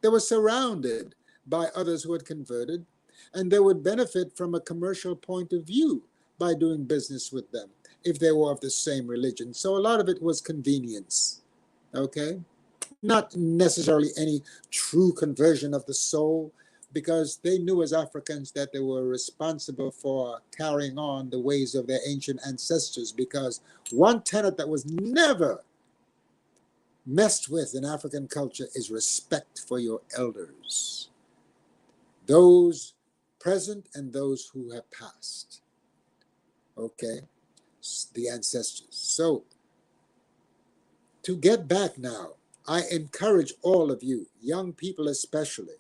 They were surrounded by others who had converted, and they would benefit from a commercial point of view by doing business with them if they were of the same religion. So a lot of it was convenience, okay? Not necessarily any true conversion of the soul, because they knew as Africans that they were responsible for carrying on the ways of their ancient ancestors, because one tenet that was never messed with in African culture is respect for your elders, those present and those who have passed, okay, the ancestors. So to get back now, I encourage all of you, young people especially.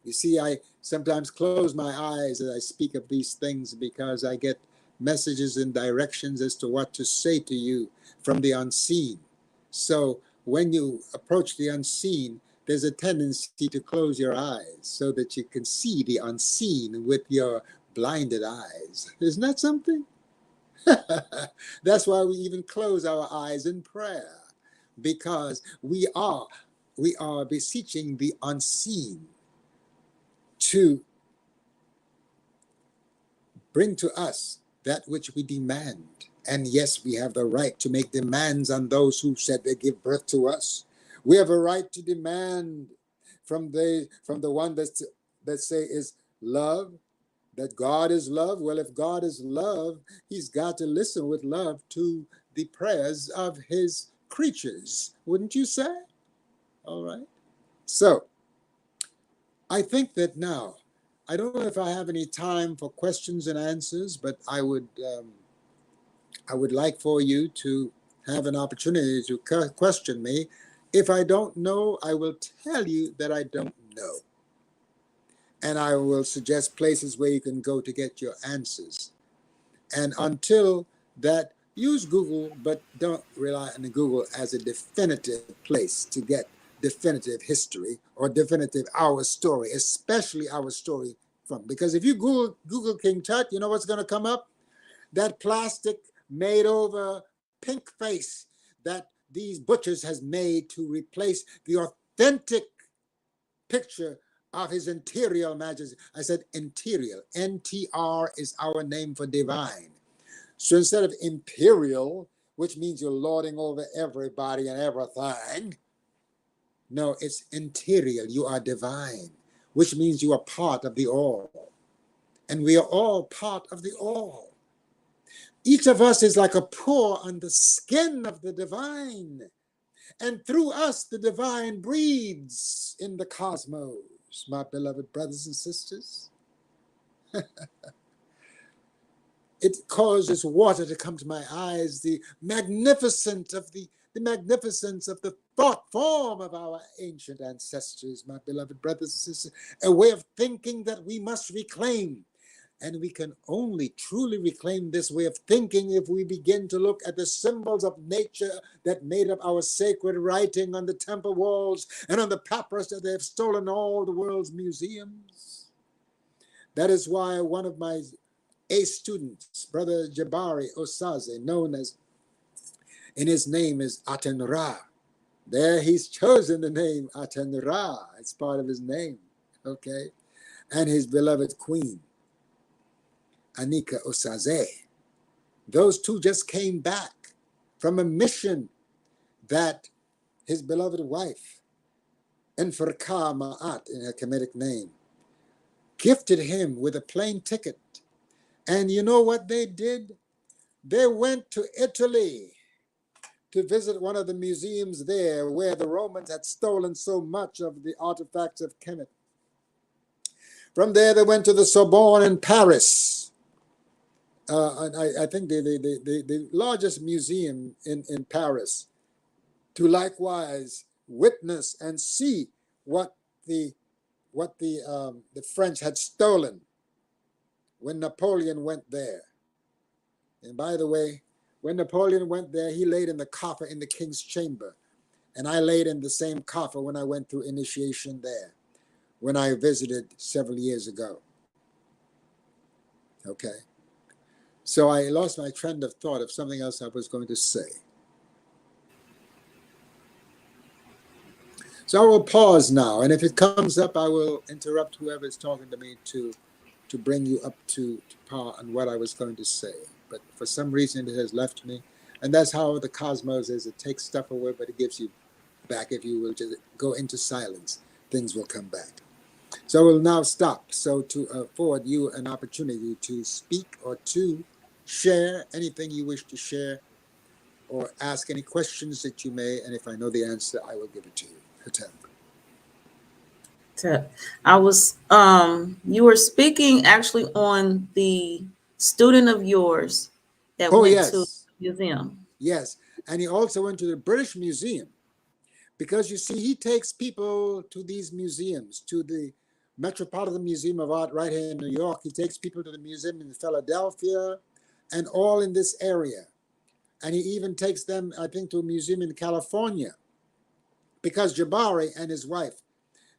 You see, I sometimes close my eyes as I speak of these things because I get messages and directions as to what to say to you from the unseen. So when you approach the unseen, there's a tendency to close your eyes so that you can see the unseen with your blinded eyes. Isn't that something? That's why we even close our eyes in prayer, because we are beseeching the unseen to bring to us that which we demand. And yes, we have the right to make demands on those who said they give birth to us. We have a right to demand from the one that say is love, that God is love. Well, if God is love, he's got to listen with love to the prayers of his creatures, wouldn't you say? All right. So I think that now, I don't know if I have any time for questions and answers, but I would like for you to have an opportunity to question me. If I don't know, I will tell you that I don't know. And I will suggest places where you can go to get your answers. And until that, use Google, but don't rely on Google as a definitive place to get definitive history or definitive our story, especially our story from. Because if you Google King Tut, you know what's going to come up? That plastic made over pink face that these butchers has made to replace the authentic picture of his interior majesty. I said interior. NTR is our name for divine. So instead of imperial, which means you're lording over everybody and everything, no, it's interior. You are divine, which means you are part of the all. And we are all part of the all. Each of us is like a pore on the skin of the divine. And through us, the divine breathes in the cosmos, my beloved brothers and sisters. It causes water to come to my eyes, the magnificence of the thought form of our ancient ancestors, my beloved brothers and sisters, a way of thinking that we must reclaim. And we can only truly reclaim this way of thinking if we begin to look at the symbols of nature that made up our sacred writing on the temple walls and on the papyrus that they have stolen all the world's museums. That is why one of my ace students, Brother Jabari Osaze, known as, in his name is Aten Ra. There he's chosen the name Aten Ra. It's part of his name, okay? And his beloved queen, Anika Osaze. Those two just came back from a mission that his beloved wife, Enferka Ma'at, in her Kemetic name, gifted him with a plane ticket. And you know what they did? They went to Italy to visit one of the museums there where the Romans had stolen so much of the artifacts of Kemet. From there, they went to the Sorbonne in Paris, and I think the largest museum in Paris, to likewise witness and see what the French had stolen when Napoleon went there. And by the way, when Napoleon went there, he laid in the coffer in the king's chamber. And I laid in the same coffer when I went through initiation there, when I visited several years ago. Okay. So I lost my trend of thought of something else I was going to say. So I will pause now, and if it comes up, I will interrupt whoever is talking to me to bring you up to par on what I was going to say. But for some reason, it has left me. And that's how the cosmos is. It takes stuff away, but it gives you back. If you will just go into silence, things will come back. So we'll now stop. So to afford you an opportunity to speak or to share anything you wish to share, or ask any questions that you may. And if I know the answer, I will give it to you. I was you were speaking actually on the student of yours that went to the museum. Yes, and he also went to the British Museum, because you see, he takes people to these museums, to the Metropolitan Museum of Art right here in New York. He takes people to the museum in Philadelphia and all in this area. And he even takes them, I think, to a museum in California, because Jabari and his wife,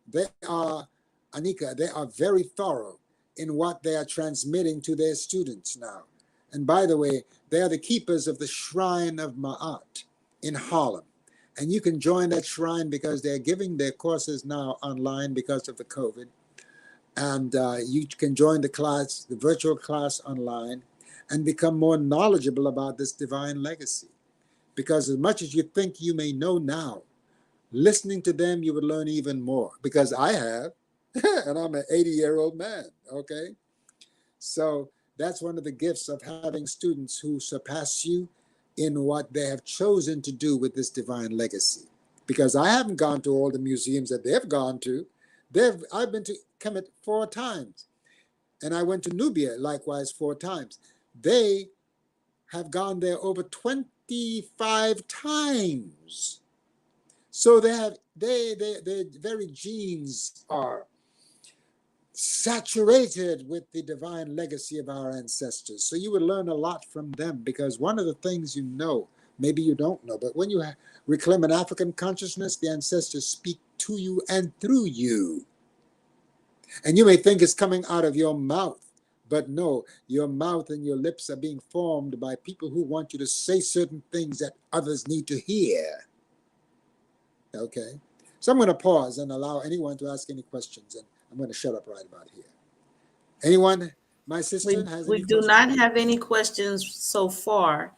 they are, Anika, they are very thorough in what they are transmitting to their students now. And by the way, they are the keepers of the Shrine of Ma'at in Harlem. And you can join that shrine because they're giving their courses now online because of the COVID. And you can join the class, the virtual class online, and become more knowledgeable about this divine legacy. Because as much as you think you may know now, listening to them, you would learn even more, because I have, and I'm an 80-year-old man, okay? So that's one of the gifts of having students who surpass you in what they have chosen to do with this divine legacy. Because I haven't gone to all the museums that they've gone to. I've been to Kemet 4 times, and I went to Nubia likewise 4 times. They have gone there over 25 times. So their very genes are saturated with the divine legacy of our ancestors. So you would learn a lot from them, because one of the things you know, maybe you don't know, but when you reclaim an African consciousness, the ancestors speak to you and through you. And you may think it's coming out of your mouth, but no, your mouth and your lips are being formed by people who want you to say certain things that others need to hear. Okay, so I'm going to pause and allow anyone to ask any questions, and I'm going to shut up right about here. Anyone, my sister, has any we do questions? not have any questions so far,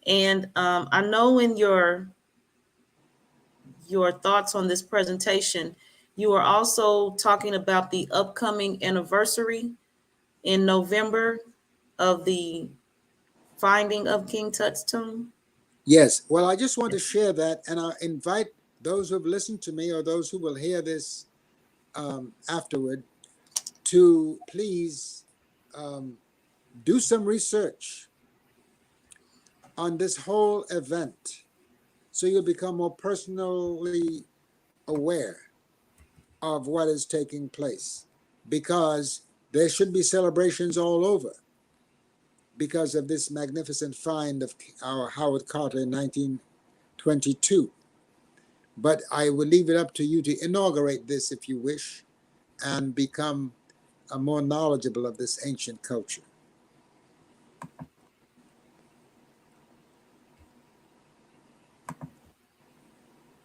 and I know in your thoughts on this presentation, you are also talking about the upcoming anniversary in November of the finding of King Tut's tomb. Yes, well, I just want to share that, and I invite those who have listened to me or those who will hear this afterward to please do some research on this whole event, so you'll become more personally aware of what is taking place, because there should be celebrations all over because of this magnificent find of our Howard Carter in 1922. But I will leave it up to you to inaugurate this if you wish, and become more knowledgeable of this ancient culture.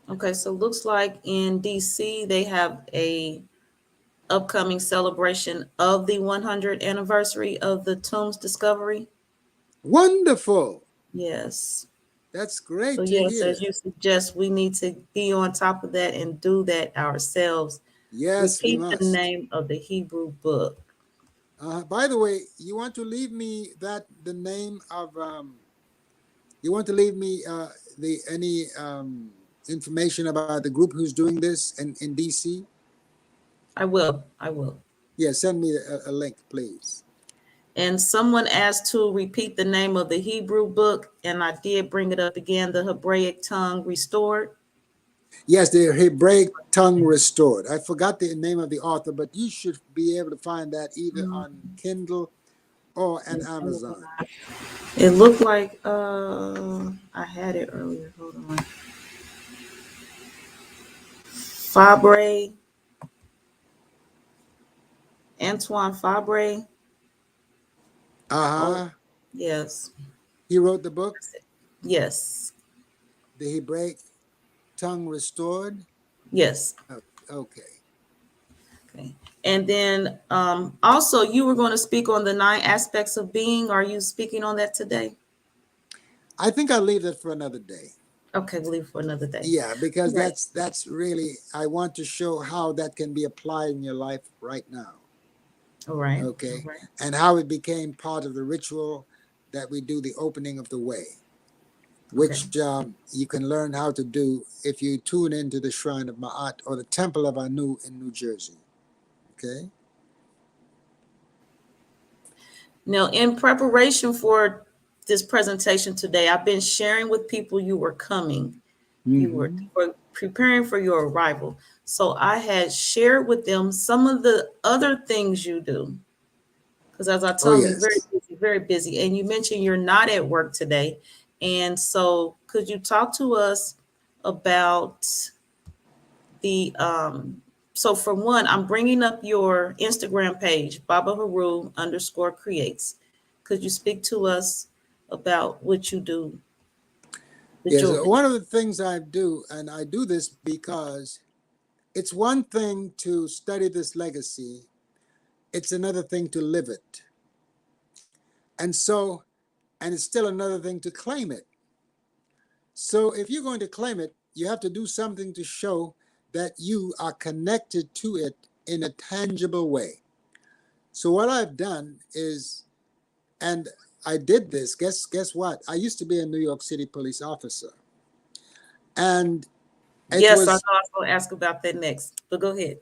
Okay, so looks like in DC they have a upcoming celebration of the 100th anniversary of the tomb's discovery. Wonderful. Yes. That's great So to yes, hear. as you suggest, we need to be on top of that and do that ourselves. Yes, we Repeat the must. name of the Hebrew book. By the way, you want to leave me the name of you want to leave me any information about the group who's doing this in DC? I will. Yeah, send me a link, please. And someone asked to repeat the name of the Hebrew book, and I did bring it up again, The Hebraic Tongue Restored. Yes, the Hebraic Tongue Restored. I forgot the name of the author, but you should be able to find that either on Kindle or on Amazon. It looked like I had it earlier. Hold on. Fabre, Antoine Fabre. Oh, Uh-huh. yes. He wrote the book, Yes. The Hebraic Tongue Restored. Yes. Oh, okay. Okay. And then also you were going to speak on the 9 aspects of being. Are you speaking on that today? I think I'll leave that for another day. Okay, we'll leave it for another day. Yeah, because Right. that's really, I want to show how that can be applied in your life right now. All right. Okay. All right. And how it became part of the ritual that we do, the opening of the way, which you can learn how to do if you tune into the Shrine of Ma'at or the Temple of Anu in New Jersey. Okay. Now, in preparation for this presentation today, I've been sharing with people you were coming. You were preparing for your arrival. So I had shared with them some of the other things you do. Because as I Oh, told them, you're very yes. busy, very busy. And you mentioned you're not at work today. And so could you talk to us about the so for one, I'm bringing up your Instagram page, Baba Heru _ creates. Could you speak to us about what you do? The Yes. jewelry. One of the things I do, and I do this because it's one thing to study this legacy, it's another thing to live it. And it's still another thing to claim it. So if you're going to claim it, you have to do something to show that you are connected to it in a tangible way. So what I've done is, and I did this, guess what? I used to be a New York City police officer. And it Yes, I know was, I was going to ask about that next, but go ahead.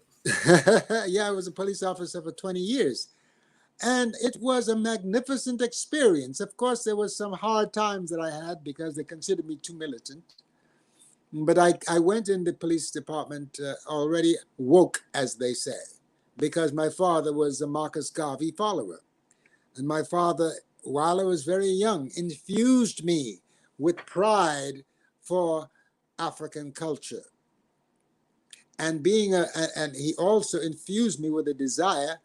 yeah, I was a police officer for 20 years. And it was a magnificent experience. Of course, there was some hard times that I had because they considered me too militant. But I went in the police department already woke, as they say, because my father was a Marcus Garvey follower. And my father, while I was very young, infused me with pride for African culture. And and he also infused me with a desire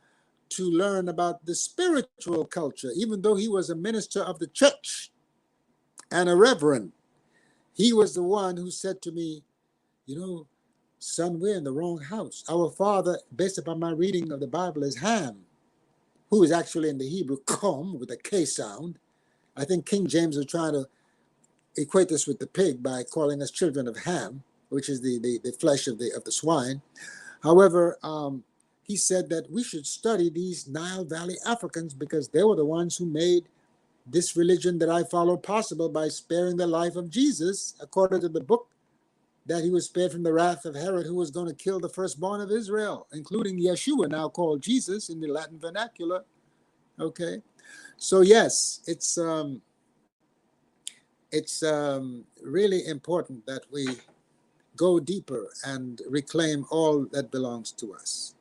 to learn about the spiritual culture, even though he was a minister of the church and a reverend. He was the one who said to me, you know, son, we're in the wrong house. Our father, based upon my reading of the Bible, is Ham, who is actually in the Hebrew Kom with a K sound. I think King James was trying to equate this with the pig by calling us children of Ham, which is the flesh of the swine. However, he said that we should study these Nile Valley Africans because they were the ones who made this religion that I follow possible by sparing the life of Jesus, according to the book, that he was spared from the wrath of Herod, who was going to kill the firstborn of Israel, including Yeshua, now called Jesus in the Latin vernacular. Okay, so yes, it's really important that we go deeper and reclaim all that belongs to us.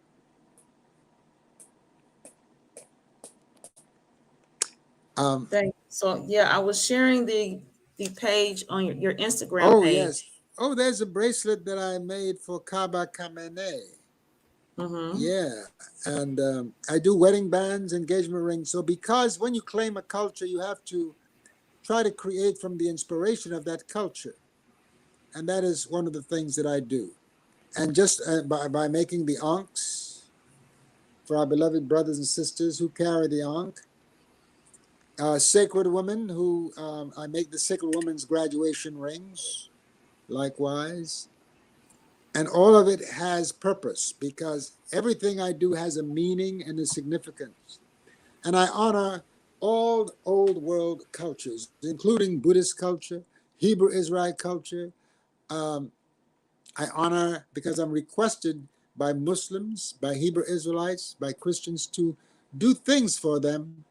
So yeah, I was sharing the page on your Instagram Oh, page. yes. Oh, there's a bracelet that I made for Kaba Kamene. Mm-hmm. Yeah. And I do wedding bands, engagement rings. So because when you claim a culture, you have to try to create from the inspiration of that culture. And that is one of the things that I do. And just by making the ankhs for our beloved brothers and sisters who carry the ankh, sacred women who I make the sacred women's graduation rings, likewise. And all of it has purpose because everything I do has a meaning and a significance. And I honor all old world cultures, including Buddhist culture, Hebrew Israelite culture. Um, I honor because I'm requested by Muslims, by Hebrew Israelites, by Christians to do things for them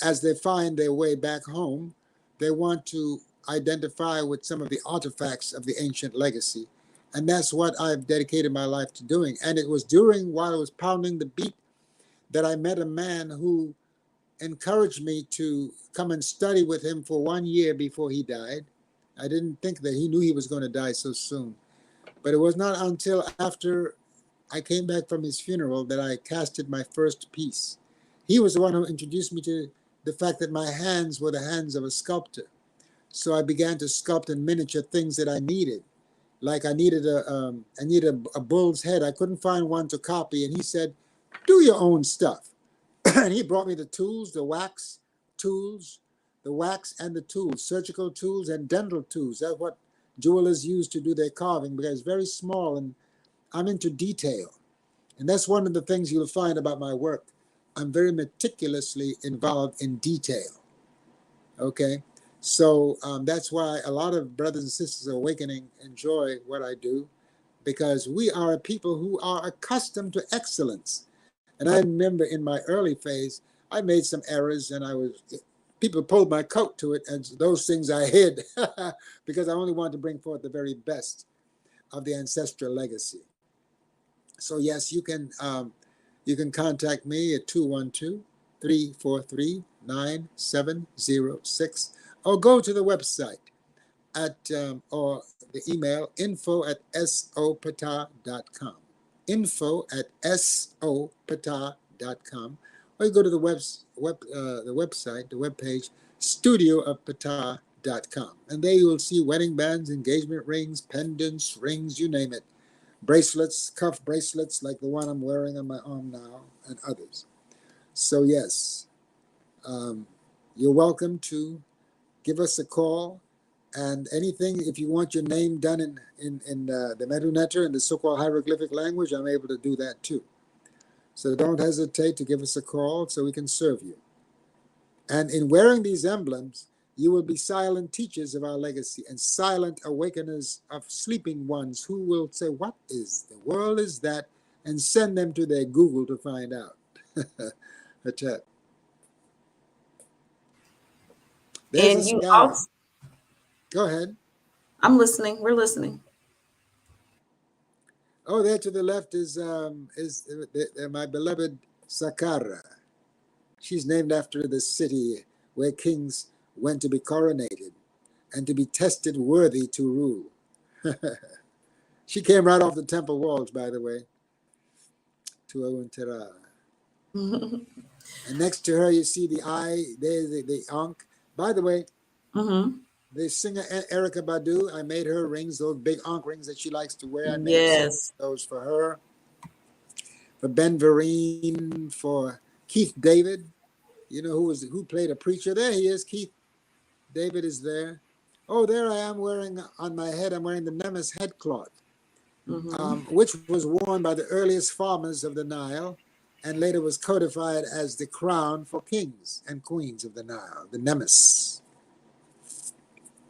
as they find their way back home, they want to identify with some of the artifacts of the ancient legacy. And that's what I've dedicated my life to doing. And it was while I was pounding the beat, that I met a man who encouraged me to come and study with him for 1 year before he died. I didn't think that he knew he was going to die so soon. But it was not until after I came back from his funeral that I casted my first piece. He was the one who introduced me to the fact that my hands were the hands of a sculptor. So I began to sculpt in miniature things that I needed. Like I needed a bull's head. I couldn't find one to copy, and he said, "Do your own stuff." And he brought me the tools, the wax and the tools, surgical tools and dental tools. That's what jewelers use to do their carving, because it's very small, and I'm into detail. And that's one of the things you'll find about my work. I'm very meticulously involved in detail. Okay? So that's why a lot of brothers and sisters of awakening enjoy what I do, because we are a people who are accustomed to excellence. And I remember in my early phase, I made some errors, and people pulled my coat to it, and those things I hid because I only wanted to bring forth the very best of the ancestral legacy. So yes, you can contact me at 212-343-9706, or go to the website or the email info@sopata.com. info@sopata.com, or you go to the webpage studioofpata.com, and there you will see wedding bands, engagement rings, pendants, rings, you name it, bracelets, cuff bracelets like the one I'm wearing on my arm now, and others. So yes, you're welcome to give us a call. And anything, if you want your name done in the Medu Neter, in the so-called hieroglyphic language, I'm able to do that too. So don't hesitate to give us a call so we can serve you. And in wearing these emblems, you will be silent teachers of our legacy and silent awakeners of sleeping ones who will say, "What is the world is that?" and send them to their Google to find out. There's And a you cigar. also, Go ahead. I'm listening. We're listening. Oh, there to the left is my beloved Saqqara. She's named after the city where kings went to be coronated and to be tested worthy to rule. She came right off the temple walls, by the way, to Awuntera. And next to her, you see the eye, there's the Ankh. By the way, the singer Erykah Badu, I made her rings, those big Ankh rings that she likes to wear. I made Yes. those for her. For Ben Vereen, for Keith David, you know who played a preacher. There he is. Keith David is there. Oh, there I am wearing on my head. I'm wearing the Nemes headcloth, which was worn by the earliest farmers of the Nile, and later was codified as the crown for kings and queens of the Nile, the Nemes.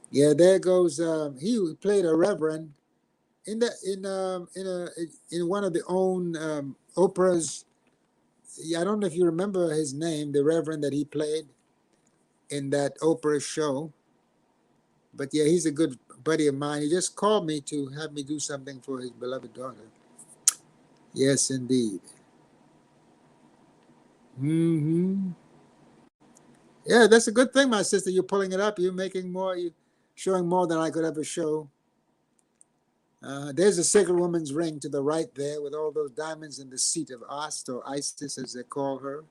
Yeah, there goes. He played a reverend in one of the own operas. I don't know if you remember his name, the reverend that he played in that opera show. But yeah, he's a good buddy of mine. He just called me to have me do something for his beloved daughter. Yes, indeed. Yeah, that's a good thing, my sister. You're pulling it up. You're making more. You're showing more than I could ever show. There's a sacred woman's ring to the right there with all those diamonds in the seat of Ast, or Isis as they call her.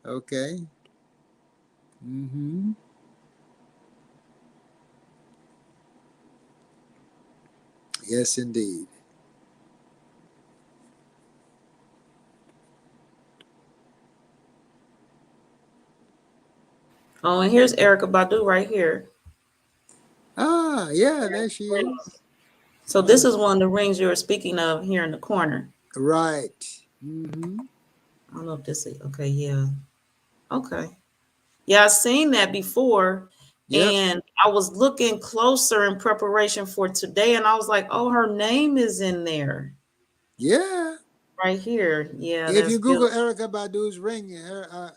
Okay. Yes, indeed. Oh, and here's Erykah Badu right here. Ah, yeah, there she is. So this is one of the rings you were speaking of here in the corner. Right. I don't know if this is okay. Yeah. Okay. Yeah, I've seen that before. Yep. And I was looking closer in preparation for today, and I was like, oh, her name is in there. Yeah. Right here. Yeah. If That's you Google beautiful. Erykah Badu's ring, her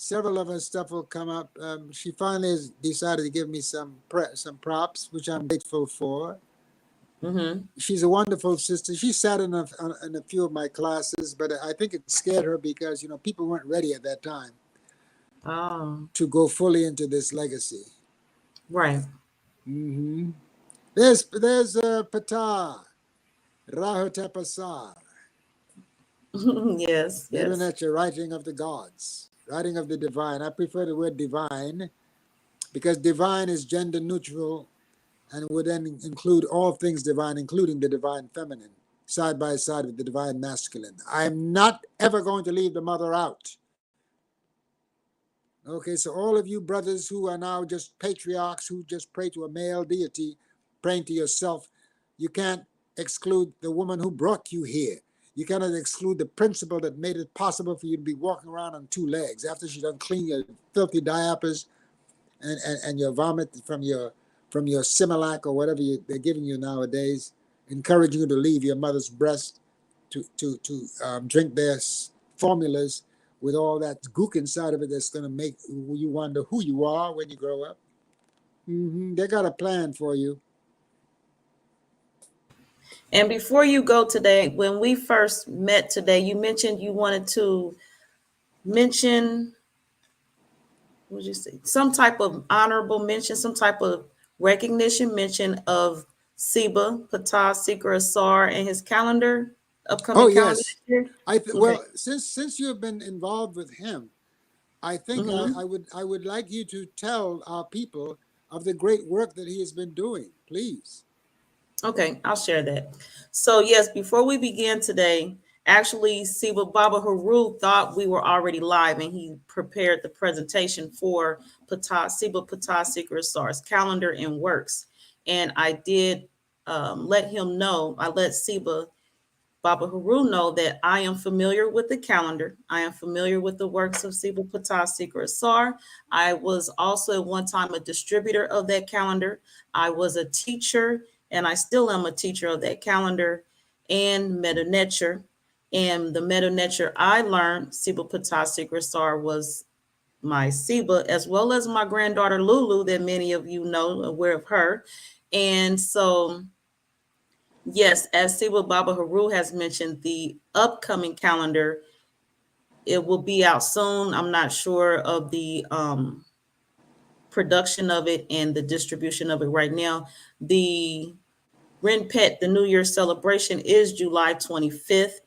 several of her stuff will come up. She finally has decided to give me some props, which I'm grateful for. Mm-hmm. She's a wonderful sister. She sat in a few of my classes, but I think it scared her because people weren't ready at that time Oh, to go fully into this legacy. right. Mm-hmm. There's Pata Rahotapasar. Yes, yes. Metanetra, writing of the gods, writing of the divine. I prefer the word divine because divine is gender neutral and would then include all things divine, including the divine feminine, side by side with the divine masculine. I'm not ever going to leave the mother out. Okay, so all of you brothers who are now just patriarchs who just pray to a male deity, praying to yourself, you can't exclude the woman who brought you here. You cannot exclude the principle that made it possible for you to be walking around on two legs after she done clean your filthy diapers and your vomit from your Similac or whatever they're giving you nowadays, encouraging you to leave your mother's breast to drink their formulas with all that gook inside of it that's going to make you wonder who you are when you grow up. They got a plan for you. And before you go today, when we first met today, you mentioned you wanted to mention, what did you say? Some type of honorable mention, some type of recognition mention of Seba, Patah, Seeker Asar, and his calendar, Oh upcoming calendar this yes, year. Okay. well, since you have been involved with him, I think Mm-hmm. I would like you to tell our people of the great work that he has been doing, please. Okay, I'll share that. So yes, before we begin today, actually Siba Baba Haru thought we were already live and he prepared the presentation for Patah, Siba Patah Secret Stars calendar and works. And I did let him know, I let Siba Baba Haru know that I am familiar with the calendar. I am familiar with the works of Siba Patah Secret Sar. I was also at one time a distributor of that calendar. I was a teacher, and I still am a teacher of that calendar and Meta Nature. And the Meta Nature I learned, Siba Patah Secret Sar, was my Siba, as well as my granddaughter Lulu, that many of you know, aware of her. And so yes, as Siwa Baba Haru has mentioned, the upcoming calendar, it will be out soon. I'm not sure of the production of it and the distribution of it right now. The Renpet, the New Year celebration, is July 25th.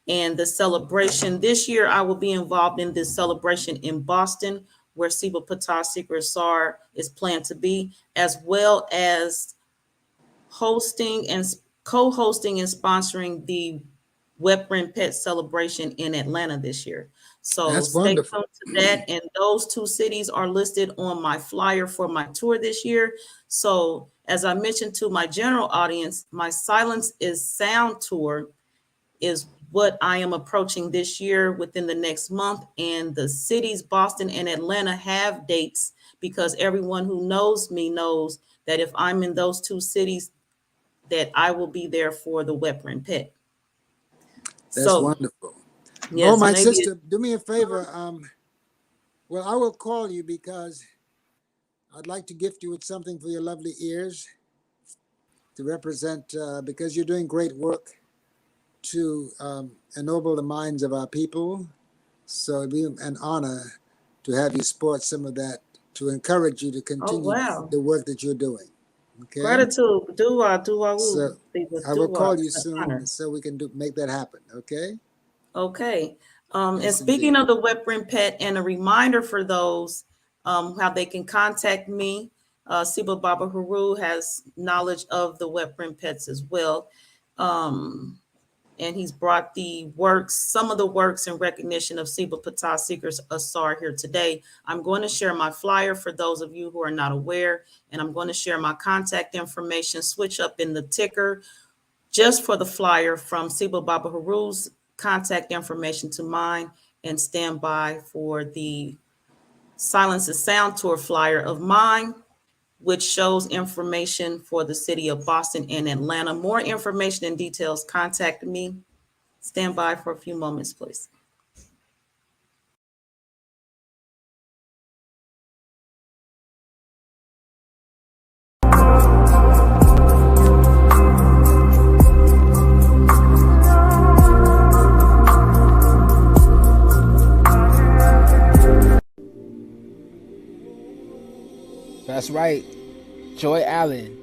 And the celebration this year, I will be involved in this celebration in Boston, where Siba Patah Secret Sar is planned to be, as well as hosting and co-hosting and sponsoring the Weprin Pet Celebration in Atlanta this year. So That's stay wonderful. tuned to that. And those two cities are listed on my flyer for my tour this year. So as I mentioned to my general audience, my Silence is Sound tour is what I am approaching this year within the next month. And the cities, Boston and Atlanta, have dates because everyone who knows me knows that if I'm in those two cities, that I will be there for the Weprin Pet. That's So wonderful. Oh, yes, my and maybe sister, do me a favor. Well, I will call you because I'd like to gift you with something for your lovely ears to represent, because you're doing great work to ennoble the minds of our people. So it'd be an honor to have you sport some of that to encourage you to oh continue wow, the work that you're doing. Okay? gratitude, do I So I will do I, call you it's an soon honor. so we can make that happen. Okay? Okay. And Yes, speaking indeed. of the Weprin Pet, and a reminder for those how they can contact me. Siba Baba Haru has knowledge of the Weprin Pets as well. Um, and he's brought the works, some of the works in recognition of Siba Patah Seekers Asar here today. I'm going to share my flyer for those of you who are not aware, and I'm going to share my contact information, switch up in the ticker just for the flyer from Siba Baba Haru's contact information to mine, and stand by for the Silence is Sound tour flyer of mine, which shows information for the city of Boston and Atlanta. More information and details, contact me. Stand by for a few moments, please. That's right, Joy Allen.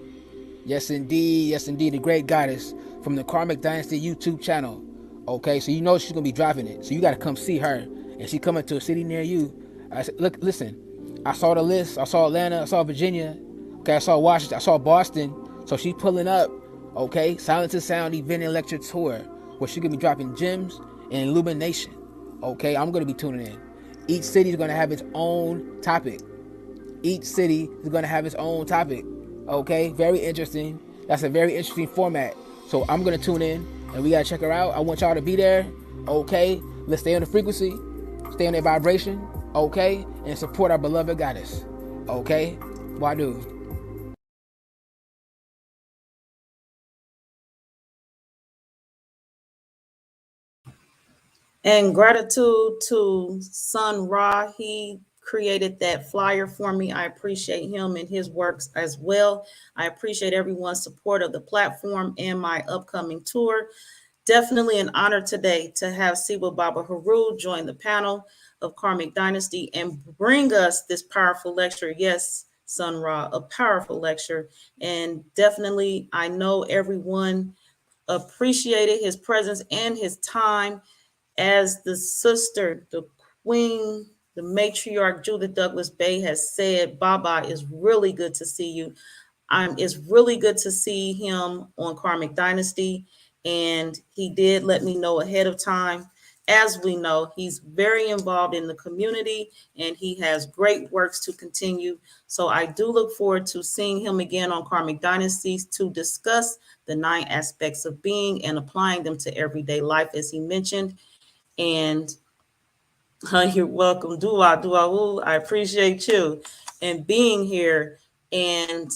Yes indeed, the great goddess from the Karmic Dynasty YouTube channel. Okay, so you know she's gonna be dropping it. So you gotta come see her. And she coming to a city near you. I said, look, listen, I saw the list, I saw Atlanta, I saw Virginia, okay, I saw Washington, I saw Boston. So she's pulling up, okay, Silent to Sound event and lecture tour, where she's gonna be dropping gems and illumination. Okay, I'm gonna be tuning in. Each city is gonna have its own topic. Each city is going to have its own topic. Okay, very interesting. That's a very interesting format. So I'm going to tune in and we got to check her out. I want y'all to be there. Okay, let's stay on the frequency, stay on that vibration. Okay, and support our beloved goddess. Okay, Wadu. And gratitude to Sun Ra. He created that flyer for me. I appreciate him and his works as well. I appreciate everyone's support of the platform and my upcoming tour. Definitely an honor today to have Siwa Baba Heru join the panel of Karmic Dynasty and bring us this powerful lecture. Yes, Sun Ra, a powerful lecture. And definitely, I know everyone appreciated his presence and his time. As the sister, the queen, the matriarch Judith Douglas Bay has said, Baba, is really good to see you. It's really good to see him on Karmic Dynasty. And he did let me know ahead of time. As we know, he's very involved in the community and he has great works to continue. So I do look forward to seeing him again on Karmic Dynasties to discuss the 9 aspects of being and applying them to everyday life, as he mentioned. And you're welcome. Dua. I appreciate you and being here. And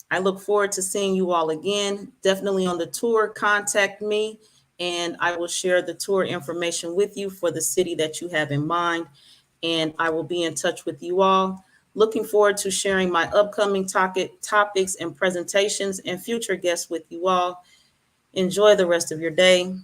I look forward to seeing you all again. Definitely on the tour, contact me and I will share the tour information with you for the city that you have in mind. And I will be in touch with you all. Looking forward to sharing my upcoming topics and presentations and future guests with you all. Enjoy the rest of your day.